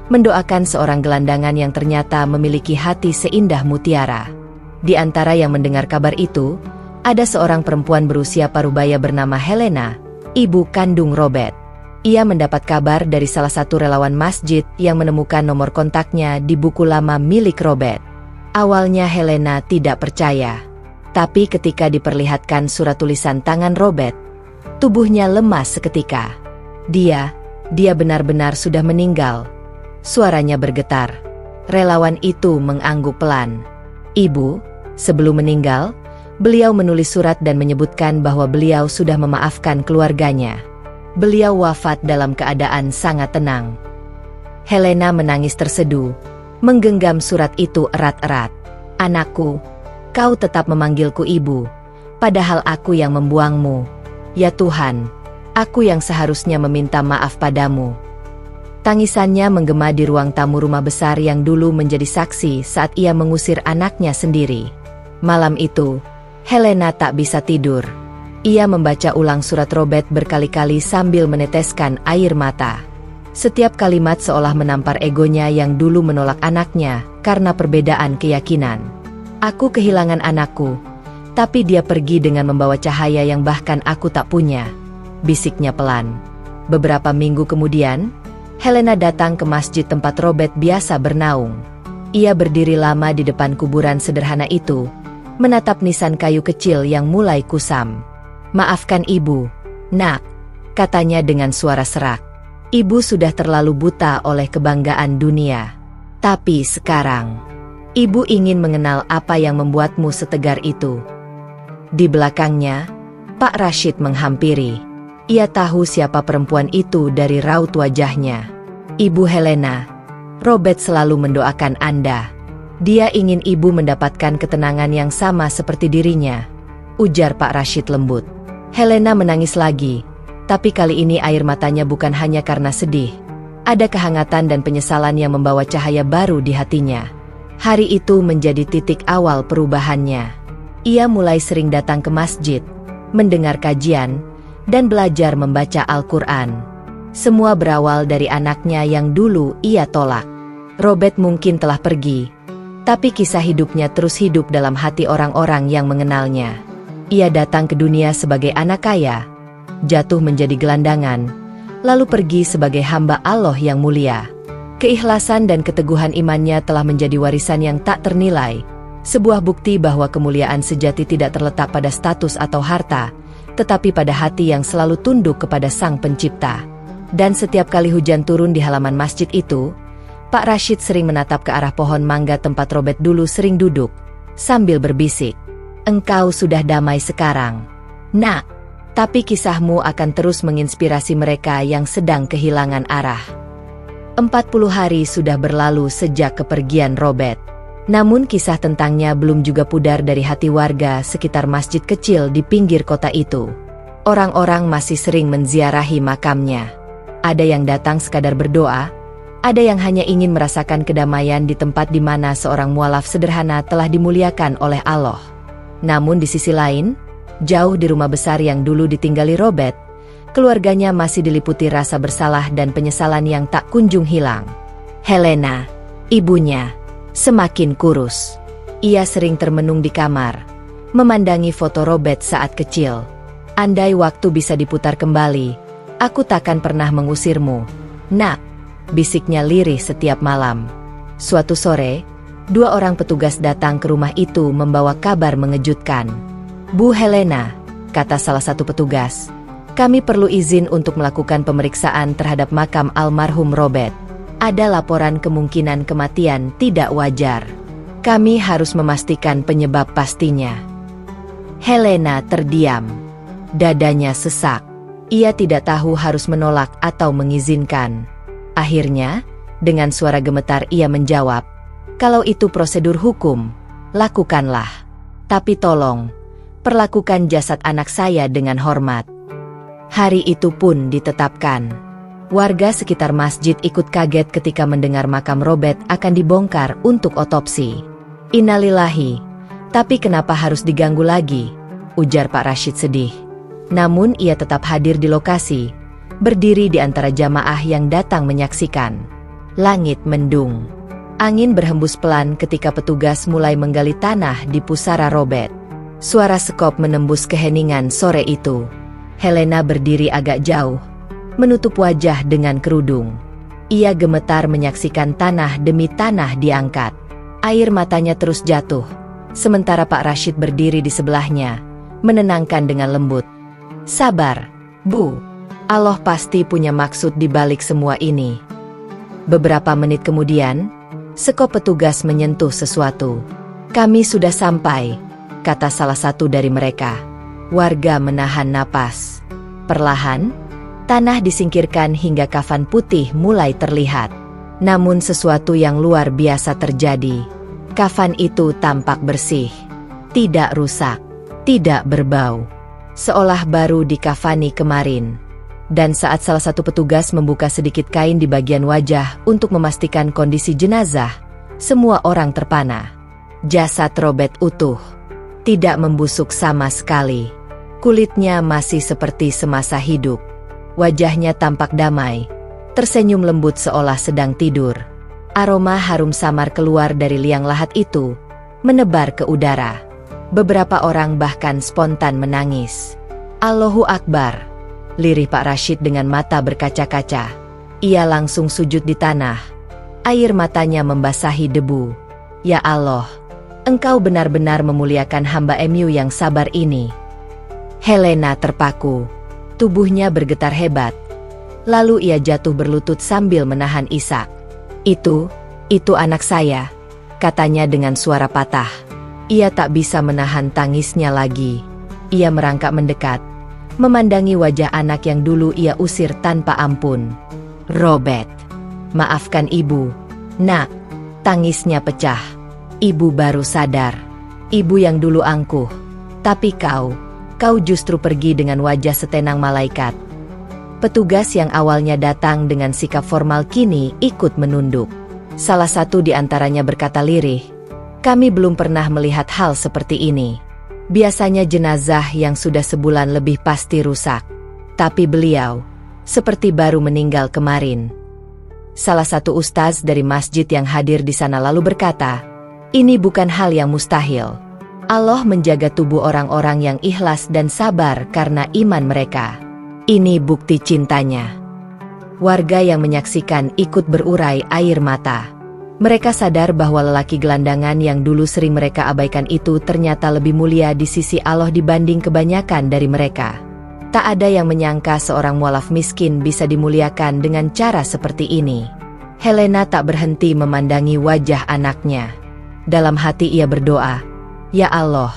mendoakan seorang gelandangan yang ternyata memiliki hati seindah mutiara. Di antara yang mendengar kabar itu, ada seorang perempuan berusia parubaya bernama Helena, ibu kandung Robert. Ia mendapat kabar dari salah satu relawan masjid yang menemukan nomor kontaknya di buku lama milik Robert. Awalnya Helena tidak percaya, tapi ketika diperlihatkan surat tulisan tangan Robert, tubuhnya lemas seketika. Dia benar-benar sudah meninggal. Suaranya bergetar. Relawan itu mengangguk pelan. Ibu, sebelum meninggal, beliau menulis surat dan menyebutkan bahwa beliau sudah memaafkan keluarganya. Beliau wafat dalam keadaan sangat tenang. Helena menangis terseduh, menggenggam surat itu erat-erat. Anakku, kau tetap memanggilku ibu, padahal aku yang membuangmu. Ya Tuhan, aku yang seharusnya meminta maaf padamu. Tangisannya menggema di ruang tamu rumah besar yang dulu menjadi saksi saat ia mengusir anaknya sendiri. Malam itu, Helena tak bisa tidur. Ia membaca ulang surat Robert berkali-kali sambil meneteskan air mata. Setiap kalimat seolah menampar egonya yang dulu menolak anaknya karena perbedaan keyakinan. Aku kehilangan anakku, tapi dia pergi dengan membawa cahaya yang bahkan aku tak punya, bisiknya pelan. Beberapa minggu kemudian, Helena datang ke masjid tempat Robert biasa bernaung. Ia berdiri lama di depan kuburan sederhana itu, menatap nisan kayu kecil yang mulai kusam. Maafkan ibu, nak, katanya dengan suara serak. Ibu sudah terlalu buta oleh kebanggaan dunia. Tapi sekarang, ibu ingin mengenal apa yang membuatmu setegar itu. Di belakangnya, Pak Rashid menghampiri. Ia tahu siapa perempuan itu dari raut wajahnya. Ibu Helena, Robert selalu mendoakan Anda. Dia ingin ibu mendapatkan ketenangan yang sama seperti dirinya, ujar Pak Rashid lembut. Helena menangis lagi, tapi kali ini air matanya bukan hanya karena sedih. Ada kehangatan dan penyesalan yang membawa cahaya baru di hatinya. Hari itu menjadi titik awal perubahannya. Ia mulai sering datang ke masjid, mendengar kajian, dan belajar membaca Al-Quran. Semua berawal dari anaknya yang dulu ia tolak. Robert mungkin telah pergi, tapi kisah hidupnya terus hidup dalam hati orang-orang yang mengenalnya. Ia datang ke dunia sebagai anak kaya, jatuh menjadi gelandangan, lalu pergi sebagai hamba Allah yang mulia. Keikhlasan dan keteguhan imannya telah menjadi warisan yang tak ternilai, sebuah bukti bahwa kemuliaan sejati tidak terletak pada status atau harta, tetapi pada hati yang selalu tunduk kepada Sang Pencipta. Dan setiap kali hujan turun di halaman masjid itu, Pak Rashid sering menatap ke arah pohon mangga tempat Robert dulu sering duduk, sambil berbisik, "Engkau sudah damai sekarang, nak, tapi kisahmu akan terus menginspirasi mereka yang sedang kehilangan arah." 40 hari sudah berlalu sejak kepergian Robert. Namun kisah tentangnya belum juga pudar dari hati warga sekitar masjid kecil di pinggir kota itu. Orang-orang masih sering menziarahi makamnya. Ada yang datang sekadar berdoa, ada yang hanya ingin merasakan kedamaian di tempat di mana seorang mualaf sederhana telah dimuliakan oleh Allah. Namun di sisi lain, jauh di rumah besar yang dulu ditinggali Robert, keluarganya masih diliputi rasa bersalah dan penyesalan yang tak kunjung hilang. Helena, ibunya, semakin kurus. Ia sering termenung di kamar, memandangi foto Robert saat kecil. "Andai waktu bisa diputar kembali, aku takkan pernah mengusirmu, nak," bisiknya lirih setiap malam. Suatu sore, 2 orang petugas datang ke rumah itu membawa kabar mengejutkan. "Bu Helena," kata salah satu petugas, Kami perlu izin untuk melakukan pemeriksaan terhadap makam almarhum Robert. Ada laporan kemungkinan kematian tidak wajar. Kami harus memastikan penyebab pastinya." Helena terdiam. Dadanya sesak. Ia tidak tahu harus menolak atau mengizinkan. Akhirnya, dengan suara gemetar ia menjawab, "Kalau itu prosedur hukum, lakukanlah. Tapi tolong, perlakukan jasad anak saya dengan hormat." Hari itu pun ditetapkan. Warga sekitar masjid ikut kaget ketika mendengar makam Robert akan dibongkar untuk otopsi. "Innalillahi, tapi kenapa harus diganggu lagi?" ujar Pak Rashid sedih. Namun ia tetap hadir di lokasi, berdiri di antara jamaah yang datang menyaksikan. Langit mendung. Angin berhembus pelan ketika petugas mulai menggali tanah di pusara Robert. Suara sekop menembus keheningan sore itu. Helena berdiri agak jauh, menutup wajah dengan kerudung. Ia gemetar menyaksikan tanah demi tanah diangkat. Air matanya terus jatuh, sementara Pak Rashid berdiri di sebelahnya, menenangkan dengan lembut. "Sabar, Bu. Allah pasti punya maksud di balik semua ini." Beberapa menit kemudian, sekop petugas menyentuh sesuatu. "Kami sudah sampai," kata salah satu dari mereka. Warga menahan napas. Perlahan, tanah disingkirkan hingga kafan putih mulai terlihat. Namun sesuatu yang luar biasa terjadi. Kafan itu tampak bersih, tidak rusak, tidak berbau, seolah baru dikafani kemarin. Dan saat salah satu petugas membuka sedikit kain di bagian wajah untuk memastikan kondisi jenazah, semua orang terpana. Jasad Robert utuh, tidak membusuk sama sekali. Kulitnya masih seperti semasa hidup. Wajahnya tampak damai, tersenyum lembut seolah sedang tidur. Aroma harum samar keluar dari liang lahat itu, menebar ke udara. Beberapa orang bahkan spontan menangis. "Allahu Akbar," lirih Pak Rashid dengan mata berkaca-kaca. Ia langsung sujud di tanah. Air matanya membasahi debu. "Ya Allah, Engkau benar-benar memuliakan hamba MU yang sabar ini." Helena terpaku. Tubuhnya bergetar hebat. Lalu ia jatuh berlutut sambil menahan isak. Itu anak saya," katanya dengan suara patah. Ia tak bisa menahan tangisnya lagi. Ia merangkak mendekat, memandangi wajah anak yang dulu ia usir tanpa ampun. "Robert, maafkan ibu, Nak." Tangisnya pecah. Ibu baru sadar. Ibu yang dulu angkuh. Tapi kau justru pergi dengan wajah setenang malaikat. Petugas yang awalnya datang dengan sikap formal kini ikut menunduk. Salah satu di antaranya berkata lirih, "Kami belum pernah melihat hal seperti ini. Biasanya jenazah yang sudah sebulan lebih pasti rusak. Tapi beliau, seperti baru meninggal kemarin." Salah satu ustaz dari masjid yang hadir di sana lalu berkata, "Ini bukan hal yang mustahil. Allah menjaga tubuh orang-orang yang ikhlas dan sabar karena iman mereka. Ini bukti cintanya." Warga yang menyaksikan ikut berurai air mata. Mereka sadar bahwa lelaki gelandangan yang dulu sering mereka abaikan itu ternyata lebih mulia di sisi Allah dibanding kebanyakan dari mereka. Tak ada yang menyangka seorang mualaf miskin bisa dimuliakan dengan cara seperti ini. Helena tak berhenti memandangi wajah anaknya. Dalam hati ia berdoa, "Ya Allah,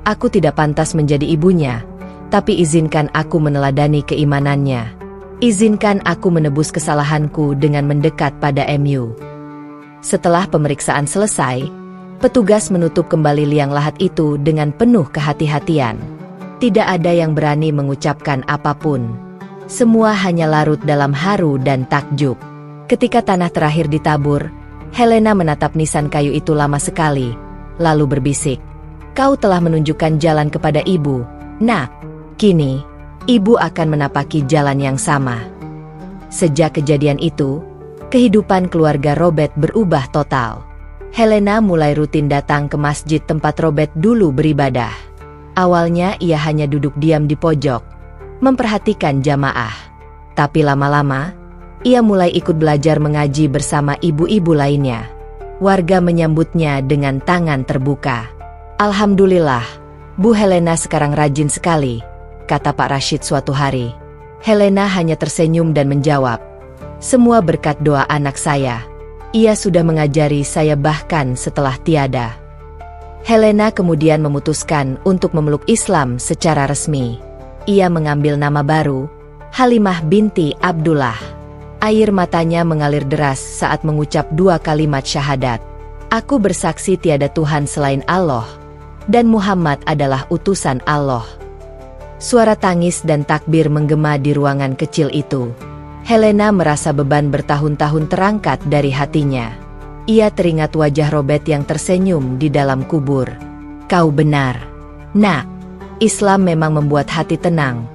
aku tidak pantas menjadi ibunya, tapi izinkan aku meneladani keimanannya. Izinkan aku menebus kesalahanku dengan mendekat pada MU." Setelah pemeriksaan selesai, petugas menutup kembali liang lahat itu dengan penuh kehati-hatian. Tidak ada yang berani mengucapkan apapun. Semua hanya larut dalam haru dan takjub. Ketika tanah terakhir ditabur, Helena menatap nisan kayu itu lama sekali, lalu berbisik, "Kau telah menunjukkan jalan kepada ibu, Nak. Kini, ibu akan menapaki jalan yang sama." Sejak kejadian itu, kehidupan keluarga Robert berubah total. Helena mulai rutin datang ke masjid tempat Robert dulu beribadah. Awalnya ia hanya duduk diam di pojok, memperhatikan jamaah. Tapi lama-lama, ia mulai ikut belajar mengaji bersama ibu-ibu lainnya. Warga menyambutnya dengan tangan terbuka. "Alhamdulillah, Bu Helena sekarang rajin sekali," kata Pak Rashid suatu hari. Helena hanya tersenyum dan menjawab, "Semua berkat doa anak saya. Ia sudah mengajari saya bahkan setelah tiada." Helena kemudian memutuskan untuk memeluk Islam secara resmi. Ia mengambil nama baru, Halimah binti Abdullah. Air matanya mengalir deras saat mengucap 2 kalimat syahadat. "Aku bersaksi tiada Tuhan selain Allah, dan Muhammad adalah utusan Allah." Suara tangis dan takbir menggema di ruangan kecil itu. Helena merasa beban bertahun-tahun terangkat dari hatinya. Ia teringat wajah Robert yang tersenyum di dalam kubur. "Kau benar, Nak. Islam memang membuat hati tenang,"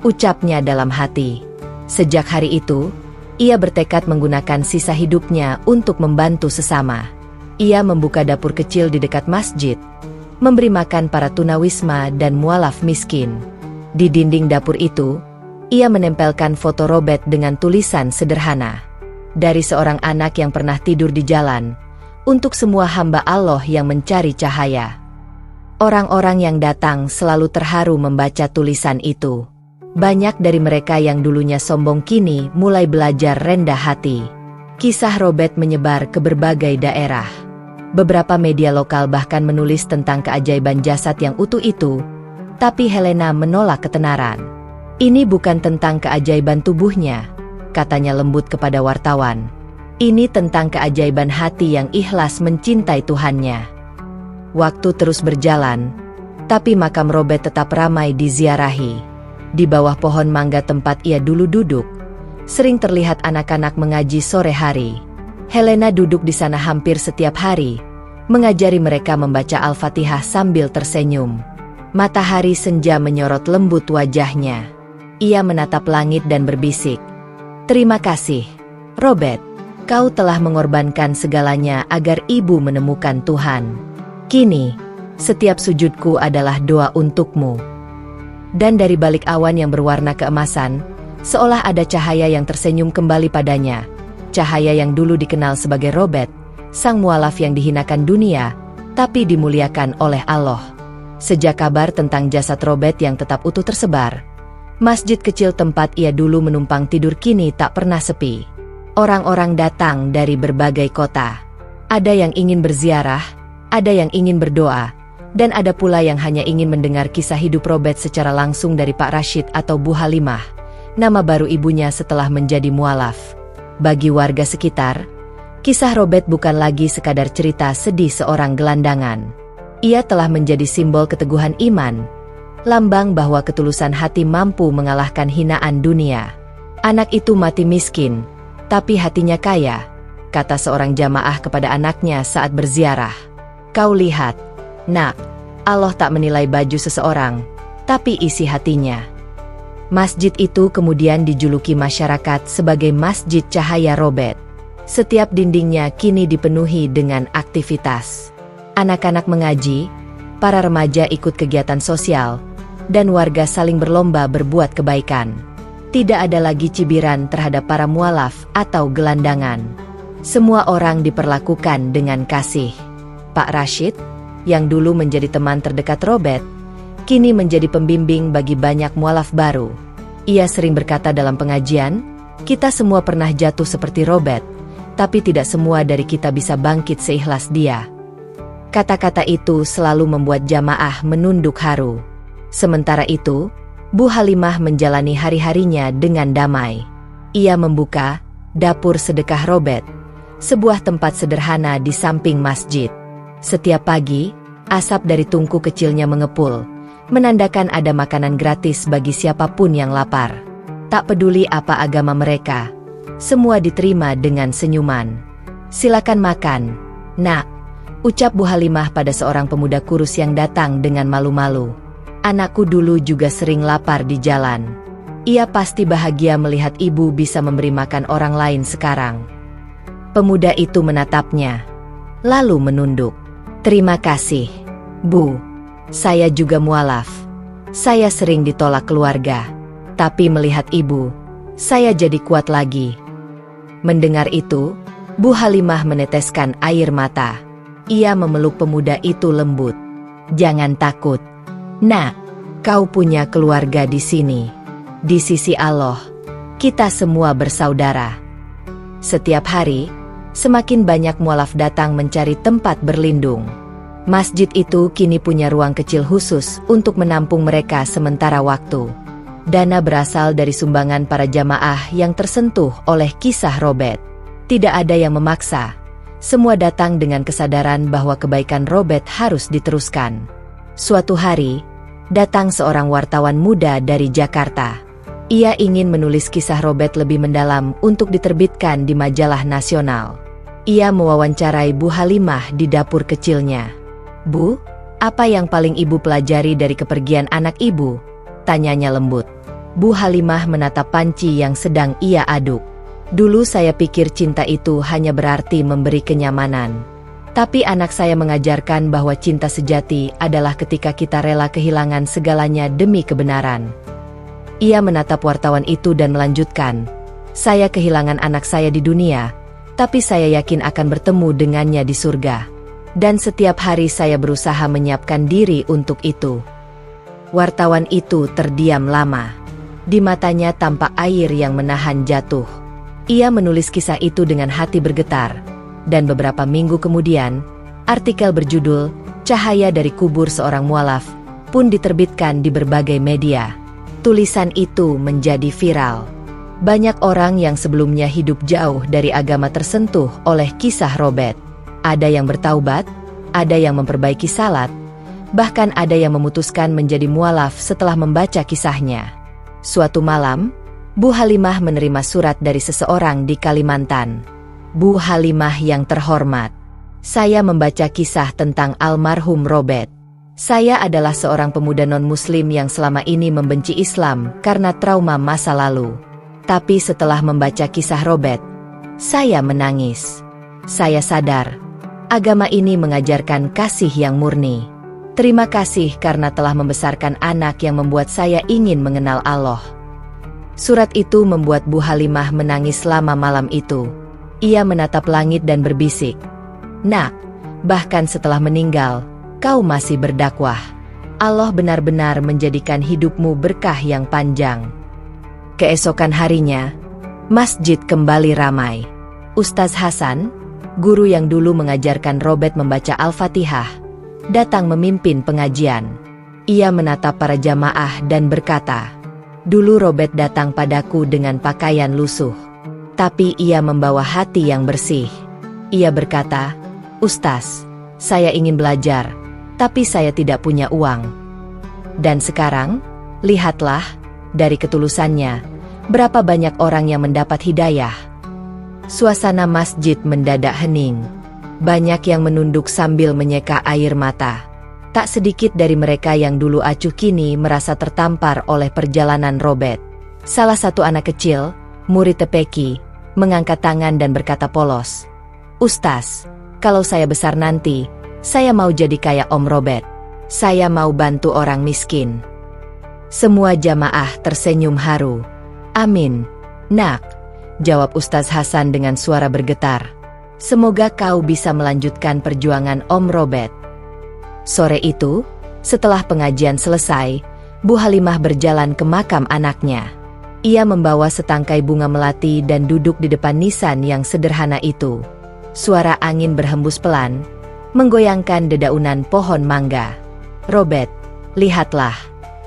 ucapnya dalam hati. Sejak hari itu, ia bertekad menggunakan sisa hidupnya untuk membantu sesama. Ia membuka dapur kecil di dekat masjid, memberi makan para tunawisma dan mualaf miskin. Di dinding dapur itu, ia menempelkan foto Robert dengan tulisan sederhana, "Dari seorang anak yang pernah tidur di jalan, untuk semua hamba Allah yang mencari cahaya." Orang-orang yang datang selalu terharu membaca tulisan itu. Banyak dari mereka yang dulunya sombong kini mulai belajar rendah hati. Kisah Robert menyebar ke berbagai daerah. Beberapa media lokal bahkan menulis tentang keajaiban jasad yang utuh itu, tapi Helena menolak ketenaran. "Ini bukan tentang keajaiban tubuhnya," katanya lembut kepada wartawan. "Ini tentang keajaiban hati yang ikhlas mencintai Tuhannya." Waktu terus berjalan, tapi makam Robert tetap ramai diziarahi. Di bawah pohon mangga tempat ia dulu duduk, sering terlihat anak-anak mengaji sore hari. Helena duduk di sana hampir setiap hari, mengajari mereka membaca Al-Fatihah sambil tersenyum. Matahari senja menyorot lembut wajahnya. Ia menatap langit dan berbisik, "Terima kasih, Robert. Kau telah mengorbankan segalanya agar ibu menemukan Tuhan. Kini, setiap sujudku adalah doa untukmu." Dan dari balik awan yang berwarna keemasan, seolah ada cahaya yang tersenyum kembali padanya. Cahaya yang dulu dikenal sebagai Robert, sang mualaf yang dihinakan dunia, tapi dimuliakan oleh Allah. Sejak kabar tentang jasad Robert yang tetap utuh tersebar, masjid kecil tempat ia dulu menumpang tidur kini tak pernah sepi. Orang-orang datang dari berbagai kota. Ada yang ingin berziarah, ada yang ingin berdoa, dan ada pula yang hanya ingin mendengar kisah hidup Robert secara langsung dari Pak Rashid atau Bu Halimah, nama baru ibunya setelah menjadi mualaf. Bagi warga sekitar, kisah Robert bukan lagi sekadar cerita sedih seorang gelandangan. Ia telah menjadi simbol keteguhan iman, lambang bahwa ketulusan hati mampu mengalahkan hinaan dunia. "Anak itu mati miskin, tapi hatinya kaya," kata seorang jamaah kepada anaknya saat berziarah. "Kau lihat, Nak, Allah tak menilai baju seseorang, tapi isi hatinya." Masjid itu kemudian dijuluki masyarakat sebagai Masjid Cahaya Robert. Setiap dindingnya kini dipenuhi dengan aktivitas. Anak-anak mengaji, para remaja ikut kegiatan sosial, dan warga saling berlomba berbuat kebaikan. Tidak ada lagi cibiran terhadap para mualaf atau gelandangan. Semua orang diperlakukan dengan kasih. Pak Rashid, yang dulu menjadi teman terdekat Robert, kini menjadi pembimbing bagi banyak mualaf baru. Ia sering berkata dalam pengajian, "Kita semua pernah jatuh seperti Robert, tapi tidak semua dari kita bisa bangkit seikhlas dia." Kata-kata itu selalu membuat jamaah menunduk haru. Sementara itu, Bu Halimah menjalani hari-harinya dengan damai. Ia membuka dapur sedekah Robert, sebuah tempat sederhana di samping masjid. Setiap pagi, asap dari tungku kecilnya mengepul, menandakan ada makanan gratis bagi siapapun yang lapar. Tak peduli apa agama mereka, semua diterima dengan senyuman. "Silakan makan, Nak," ucap Bu Halimah pada seorang pemuda kurus yang datang dengan malu-malu. "Anakku dulu juga sering lapar di jalan." Ia pasti bahagia melihat ibu bisa memberi makan orang lain sekarang. Pemuda itu menatapnya, lalu menunduk. "Terima kasih, Bu. Saya juga mualaf. Saya sering ditolak keluarga, tapi melihat ibu, saya jadi kuat lagi." Mendengar itu, Bu Halimah meneteskan air mata. Ia memeluk pemuda itu lembut. "Jangan takut, Nak. Kau punya keluarga di sini. Di sisi Allah, kita semua bersaudara. Setiap hari, semakin banyak mualaf datang mencari tempat berlindung. Masjid itu kini punya ruang kecil khusus untuk menampung mereka sementara waktu. Dana berasal dari sumbangan para jamaah yang tersentuh oleh kisah Robert. Tidak ada yang memaksa. Semua datang dengan kesadaran bahwa kebaikan Robert harus diteruskan. Suatu hari, datang seorang wartawan muda dari Jakarta. Ia ingin menulis kisah Robert lebih mendalam untuk diterbitkan di majalah nasional. Ia mewawancarai Bu Halimah di dapur kecilnya. "Bu, apa yang paling ibu pelajari dari kepergian anak ibu?" tanyanya lembut. Bu Halimah menatap panci yang sedang ia aduk. "Dulu saya pikir cinta itu hanya berarti memberi kenyamanan. Tapi anak saya mengajarkan bahwa cinta sejati adalah ketika kita rela kehilangan segalanya demi kebenaran." Ia menatap wartawan itu dan melanjutkan, "Saya kehilangan anak saya di dunia, tapi saya yakin akan bertemu dengannya di surga. Dan setiap hari saya berusaha menyiapkan diri untuk itu." Wartawan itu terdiam lama. Di matanya tampak air yang menahan jatuh. Ia menulis kisah itu dengan hati bergetar. Dan beberapa minggu kemudian, artikel berjudul "Cahaya dari Kubur Seorang Mualaf" pun diterbitkan di berbagai media. Tulisan itu menjadi viral. Banyak orang yang sebelumnya hidup jauh dari agama tersentuh oleh kisah Robert. Ada yang bertaubat, ada yang memperbaiki salat, bahkan ada yang memutuskan menjadi mualaf setelah membaca kisahnya. Suatu malam, Bu Halimah menerima surat dari seseorang di Kalimantan. "Bu Halimah yang terhormat, saya membaca kisah tentang almarhum Robert. Saya adalah seorang pemuda non-muslim yang selama ini membenci Islam karena trauma masa lalu. Tapi setelah membaca kisah Robert, saya menangis. Saya sadar, agama ini mengajarkan kasih yang murni. Terima kasih karena telah membesarkan anak yang membuat saya ingin mengenal Allah." Surat itu membuat Bu Halimah menangis selama malam itu. Ia menatap langit dan berbisik, "Nak, bahkan setelah meninggal, kau masih berdakwah. Allah benar-benar menjadikan hidupmu berkah yang panjang." Keesokan harinya, masjid kembali ramai. Ustaz Hasan, guru yang dulu mengajarkan Robert membaca Al-Fatihah, datang memimpin pengajian. Ia menatap para jamaah dan berkata, "Dulu Robert datang padaku dengan pakaian lusuh. Tapi ia membawa hati yang bersih." Ia berkata, "Ustaz, saya ingin belajar, tapi saya tidak punya uang. Dan sekarang, lihatlah, dari ketulusannya, berapa banyak orang yang mendapat hidayah." Suasana masjid mendadak hening. Banyak yang menunduk sambil menyeka air mata. Tak sedikit dari mereka yang dulu acuh kini merasa tertampar oleh perjalanan Robert. Salah satu anak kecil, murid Tepeki, mengangkat tangan dan berkata polos, "Ustaz, kalau saya besar nanti, saya mau jadi kayak Om Robert. Saya mau bantu orang miskin." Semua jamaah tersenyum haru. "Amin, Nak," jawab Ustaz Hasan dengan suara bergetar. "Semoga kau bisa melanjutkan perjuangan Om Robert." Sore itu, setelah pengajian selesai, Bu Halimah berjalan ke makam anaknya. Ia membawa setangkai bunga melati dan duduk di depan nisan yang sederhana itu. Suara angin berhembus pelan, menggoyangkan dedaunan pohon mangga. "Robert, lihatlah.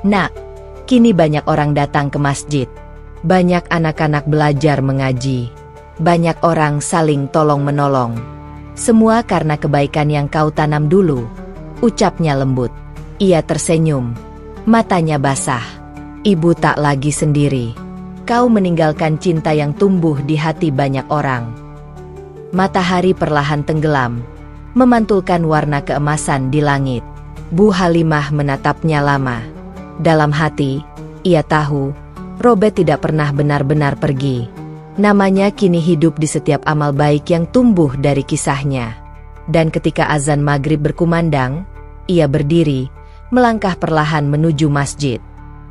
Nak, kini banyak orang datang ke masjid. Banyak anak-anak belajar mengaji. Banyak orang saling tolong-menolong. Semua karena kebaikan yang kau tanam dulu," ucapnya lembut. Ia tersenyum. Matanya basah. "Ibu tak lagi sendiri. Kau meninggalkan cinta yang tumbuh di hati banyak orang." Matahari perlahan tenggelam, memantulkan warna keemasan di langit. Bu Halimah menatapnya lama. Dalam hati, ia tahu, Robert tidak pernah benar-benar pergi. Namanya kini hidup di setiap amal baik yang tumbuh dari kisahnya. Dan ketika azan maghrib berkumandang, ia berdiri, melangkah perlahan menuju masjid.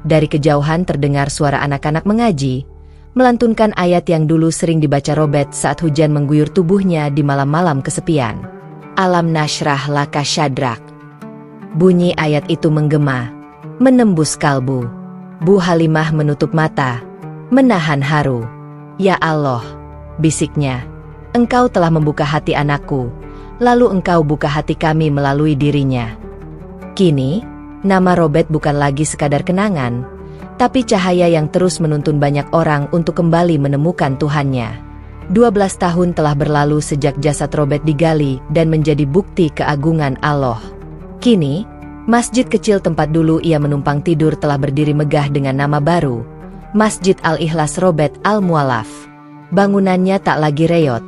Dari kejauhan terdengar suara anak-anak mengaji, melantunkan ayat yang dulu sering dibaca Robert saat hujan mengguyur tubuhnya di malam-malam kesepian. "Alam nashrah laka syadrak." Bunyi ayat itu menggema, menembus kalbu. Bu Halimah menutup mata, menahan haru. Ya Allah, bisiknya. Engkau telah membuka hati anakku, lalu engkau buka hati kami melalui dirinya. Kini, nama Robert bukan lagi sekadar kenangan, tapi cahaya yang terus menuntun banyak orang untuk kembali menemukan Tuhannya. 12 tahun telah berlalu sejak jasad Robert digali dan menjadi bukti keagungan Allah. Kini, masjid kecil tempat dulu ia menumpang tidur telah berdiri megah dengan nama baru, Masjid Al-Ikhlas Robert Al-Mu'allaf. Bangunannya tak lagi reot,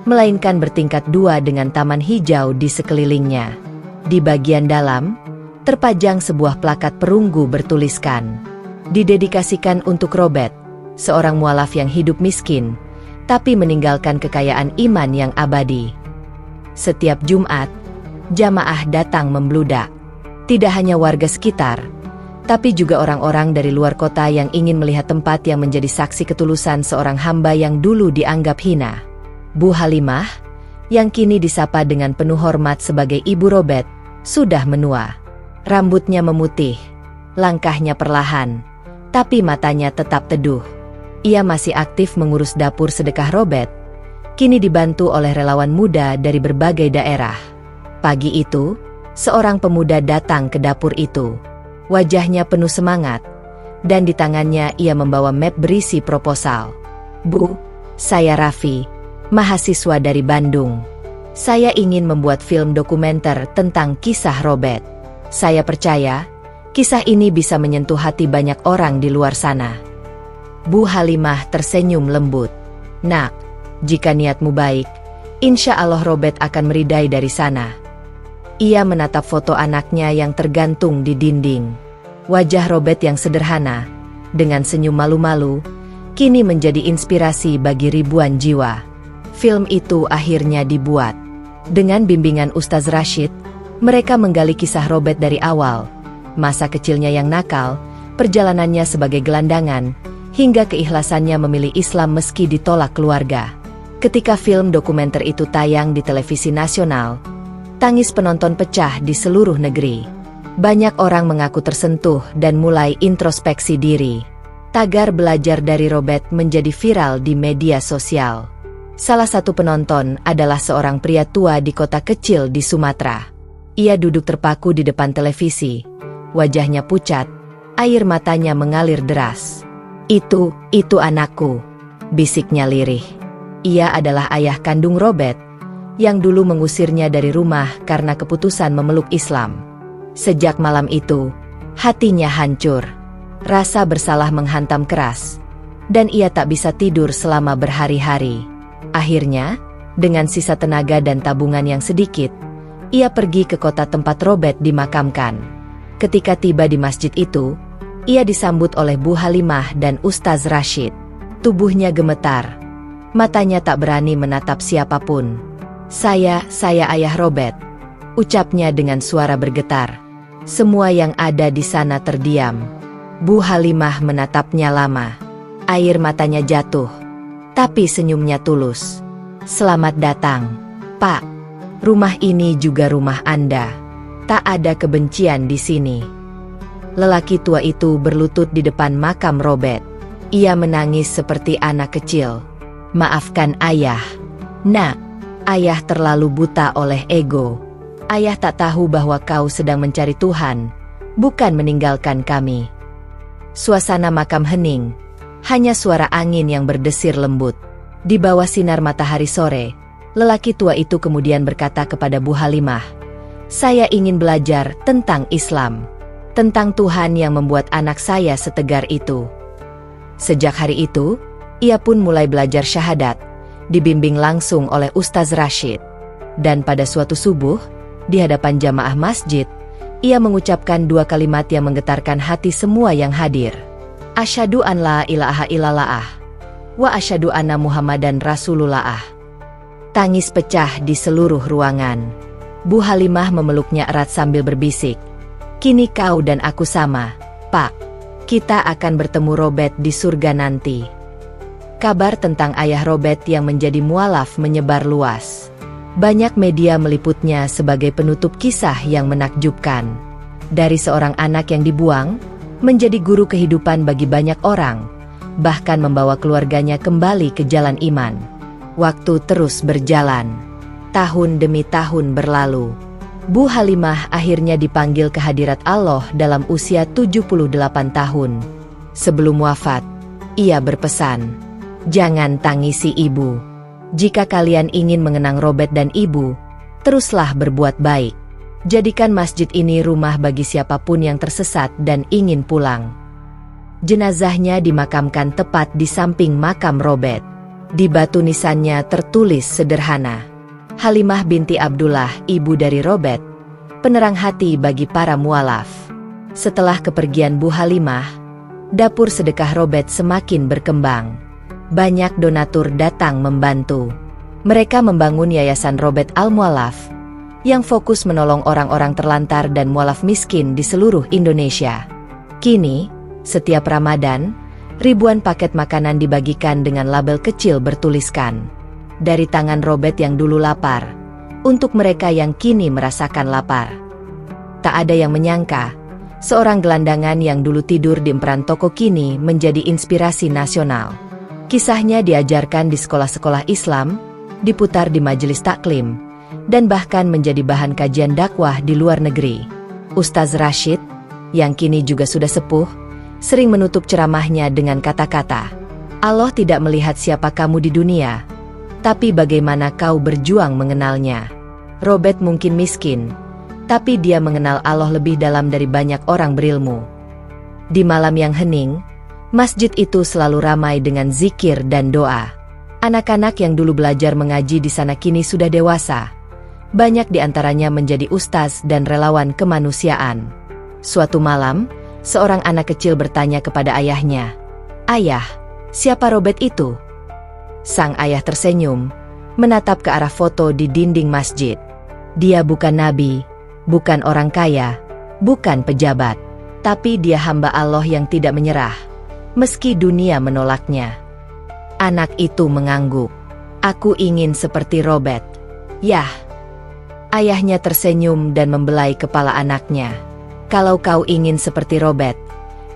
melainkan bertingkat dua dengan taman hijau di sekelilingnya. Di bagian dalam, terpajang sebuah plakat perunggu bertuliskan, "Didedikasikan untuk Robert, seorang mualaf yang hidup miskin, tapi meninggalkan kekayaan iman yang abadi." Setiap Jumat, jamaah datang membludak. Tidak hanya warga sekitar, tapi juga orang-orang dari luar kota yang ingin melihat tempat yang menjadi saksi ketulusan seorang hamba yang dulu dianggap hina. Bu Halimah, yang kini disapa dengan penuh hormat sebagai Ibu Robert, sudah menua. Rambutnya memutih, langkahnya perlahan, tapi matanya tetap teduh. Ia masih aktif mengurus dapur sedekah Robert, kini dibantu oleh relawan muda dari berbagai daerah. Pagi itu, seorang pemuda datang ke dapur itu. Wajahnya penuh semangat, dan di tangannya ia membawa map berisi proposal. "Bu, saya Raffi, mahasiswa dari Bandung. Saya ingin membuat film dokumenter tentang kisah Robert. Saya percaya, kisah ini bisa menyentuh hati banyak orang di luar sana." Bu Halimah tersenyum lembut. "Nak, jika niatmu baik, insya Allah Robert akan meridai dari sana." Ia menatap foto anaknya yang tergantung di dinding. Wajah Robert yang sederhana, dengan senyum malu-malu, kini menjadi inspirasi bagi ribuan jiwa. Film itu akhirnya dibuat. Dengan bimbingan Ustaz Rashid, mereka menggali kisah Robert dari awal, masa kecilnya yang nakal, perjalanannya sebagai gelandangan, hingga keikhlasannya memilih Islam meski ditolak keluarga. Ketika film dokumenter itu tayang di televisi nasional, tangis penonton pecah di seluruh negeri. Banyak orang mengaku tersentuh dan mulai introspeksi diri. Tagar belajar dari Robert menjadi viral di media sosial. Salah satu penonton adalah seorang pria tua di kota kecil di Sumatera. Ia duduk terpaku di depan televisi, wajahnya pucat, air matanya mengalir deras. Itu anakku," bisiknya lirih. Ia adalah ayah kandung Robert, yang dulu mengusirnya dari rumah karena keputusan memeluk Islam. Sejak malam itu, hatinya hancur. Rasa bersalah menghantam keras, dan ia tak bisa tidur selama berhari-hari. Akhirnya, dengan sisa tenaga dan tabungan yang sedikit, ia pergi ke kota tempat Robert dimakamkan. Ketika tiba di masjid itu, ia disambut oleh Bu Halimah dan Ustaz Rashid. Tubuhnya gemetar, matanya tak berani menatap siapapun. Saya ayah Robert," ucapnya dengan suara bergetar. Semua yang ada di sana terdiam. Bu Halimah menatapnya lama. Air matanya jatuh, tapi senyumnya tulus. "Selamat datang, Pak. Rumah ini juga rumah Anda. Tak ada kebencian di sini." Lelaki tua itu berlutut di depan makam Robert. Ia menangis seperti anak kecil. "Maafkan ayah. Nak, ayah terlalu buta oleh ego. Ayah tak tahu bahwa kau sedang mencari Tuhan, bukan meninggalkan kami." Suasana makam hening, hanya suara angin yang berdesir lembut. Di bawah sinar matahari sore, lelaki tua itu kemudian berkata kepada Bu Halimah, "Saya ingin belajar tentang Islam, tentang Tuhan yang membuat anak saya setegar itu." Sejak hari itu, ia pun mulai belajar syahadat, dibimbing langsung oleh Ustaz Rashid. Dan pada suatu subuh, di hadapan jamaah masjid, ia mengucapkan dua kalimat yang menggetarkan hati semua yang hadir. "Asyhadu an la ilaha illallah, wa asyhadu anna Muhammadan Rasulullah." Tangis pecah di seluruh ruangan. Bu Halimah memeluknya erat sambil berbisik, "Kini kau dan aku sama, Pak. Kita akan bertemu Robert di surga nanti." Kabar tentang ayah Robert yang menjadi mualaf menyebar luas. Banyak media meliputnya sebagai penutup kisah yang menakjubkan. Dari seorang anak yang dibuang, menjadi guru kehidupan bagi banyak orang, bahkan membawa keluarganya kembali ke jalan iman. Waktu terus berjalan. Tahun demi tahun berlalu. Bu Halimah akhirnya dipanggil ke hadirat Allah dalam usia 78 tahun. Sebelum wafat, ia berpesan, "Jangan tangisi ibu. Jika kalian ingin mengenang Robert dan ibu, teruslah berbuat baik. Jadikan masjid ini rumah bagi siapapun yang tersesat dan ingin pulang." Jenazahnya dimakamkan tepat di samping makam Robert. Di batu nisannya tertulis sederhana, "Halimah binti Abdullah, ibu dari Robert, penerang hati bagi para mualaf." Setelah kepergian Bu Halimah, dapur sedekah Robert semakin berkembang. Banyak donatur datang membantu. Mereka membangun Yayasan Robert Al-Mualaf, yang fokus menolong orang-orang terlantar dan mualaf miskin di seluruh Indonesia. Kini, setiap Ramadan, ribuan paket makanan dibagikan dengan label kecil bertuliskan, "Dari tangan Robert yang dulu lapar, untuk mereka yang kini merasakan lapar." Tak ada yang menyangka, seorang gelandangan yang dulu tidur di emperan toko kini menjadi inspirasi nasional. Kisahnya diajarkan di sekolah-sekolah Islam, diputar di majelis taklim, dan bahkan menjadi bahan kajian dakwah di luar negeri. Ustaz Rashid, yang kini juga sudah sepuh, sering menutup ceramahnya dengan kata-kata, "Allah tidak melihat siapa kamu di dunia, tapi bagaimana kau berjuang mengenalnya." Robert mungkin miskin, tapi dia mengenal Allah lebih dalam dari banyak orang berilmu. Di malam yang hening, masjid itu selalu ramai dengan zikir dan doa. Anak-anak yang dulu belajar mengaji di sana kini sudah dewasa. Banyak di antaranya menjadi ustaz dan relawan kemanusiaan. Suatu malam, seorang anak kecil bertanya kepada ayahnya, "Ayah, siapa Robert itu?" Sang ayah tersenyum, menatap ke arah foto di dinding masjid. "Dia bukan nabi, bukan orang kaya, bukan pejabat, tapi dia hamba Allah yang tidak menyerah, meski dunia menolaknya." Anak itu mengangguk. "Aku ingin seperti Robert." "Yah." Ayahnya tersenyum dan membelai kepala anaknya. "Kalau kau ingin seperti Robert,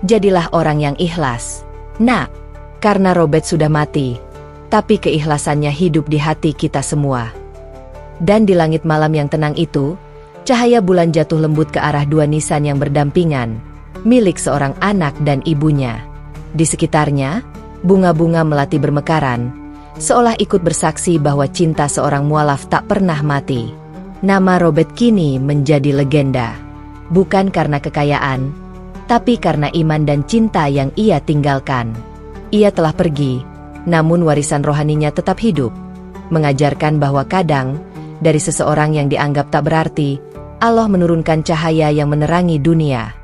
jadilah orang yang ikhlas, Nak. Karena Robert sudah mati, tapi keikhlasannya hidup di hati kita semua." Dan di langit malam yang tenang itu, cahaya bulan jatuh lembut ke arah dua nisan yang berdampingan, milik seorang anak dan ibunya. Di sekitarnya, bunga-bunga melati bermekaran, seolah ikut bersaksi bahwa cinta seorang mualaf tak pernah mati. Nama Robert kini menjadi legenda. Bukan karena kekayaan, tapi karena iman dan cinta yang ia tinggalkan. Ia telah pergi, namun warisan rohaninya tetap hidup, mengajarkan bahwa kadang, dari seseorang yang dianggap tak berarti, Allah menurunkan cahaya yang menerangi dunia.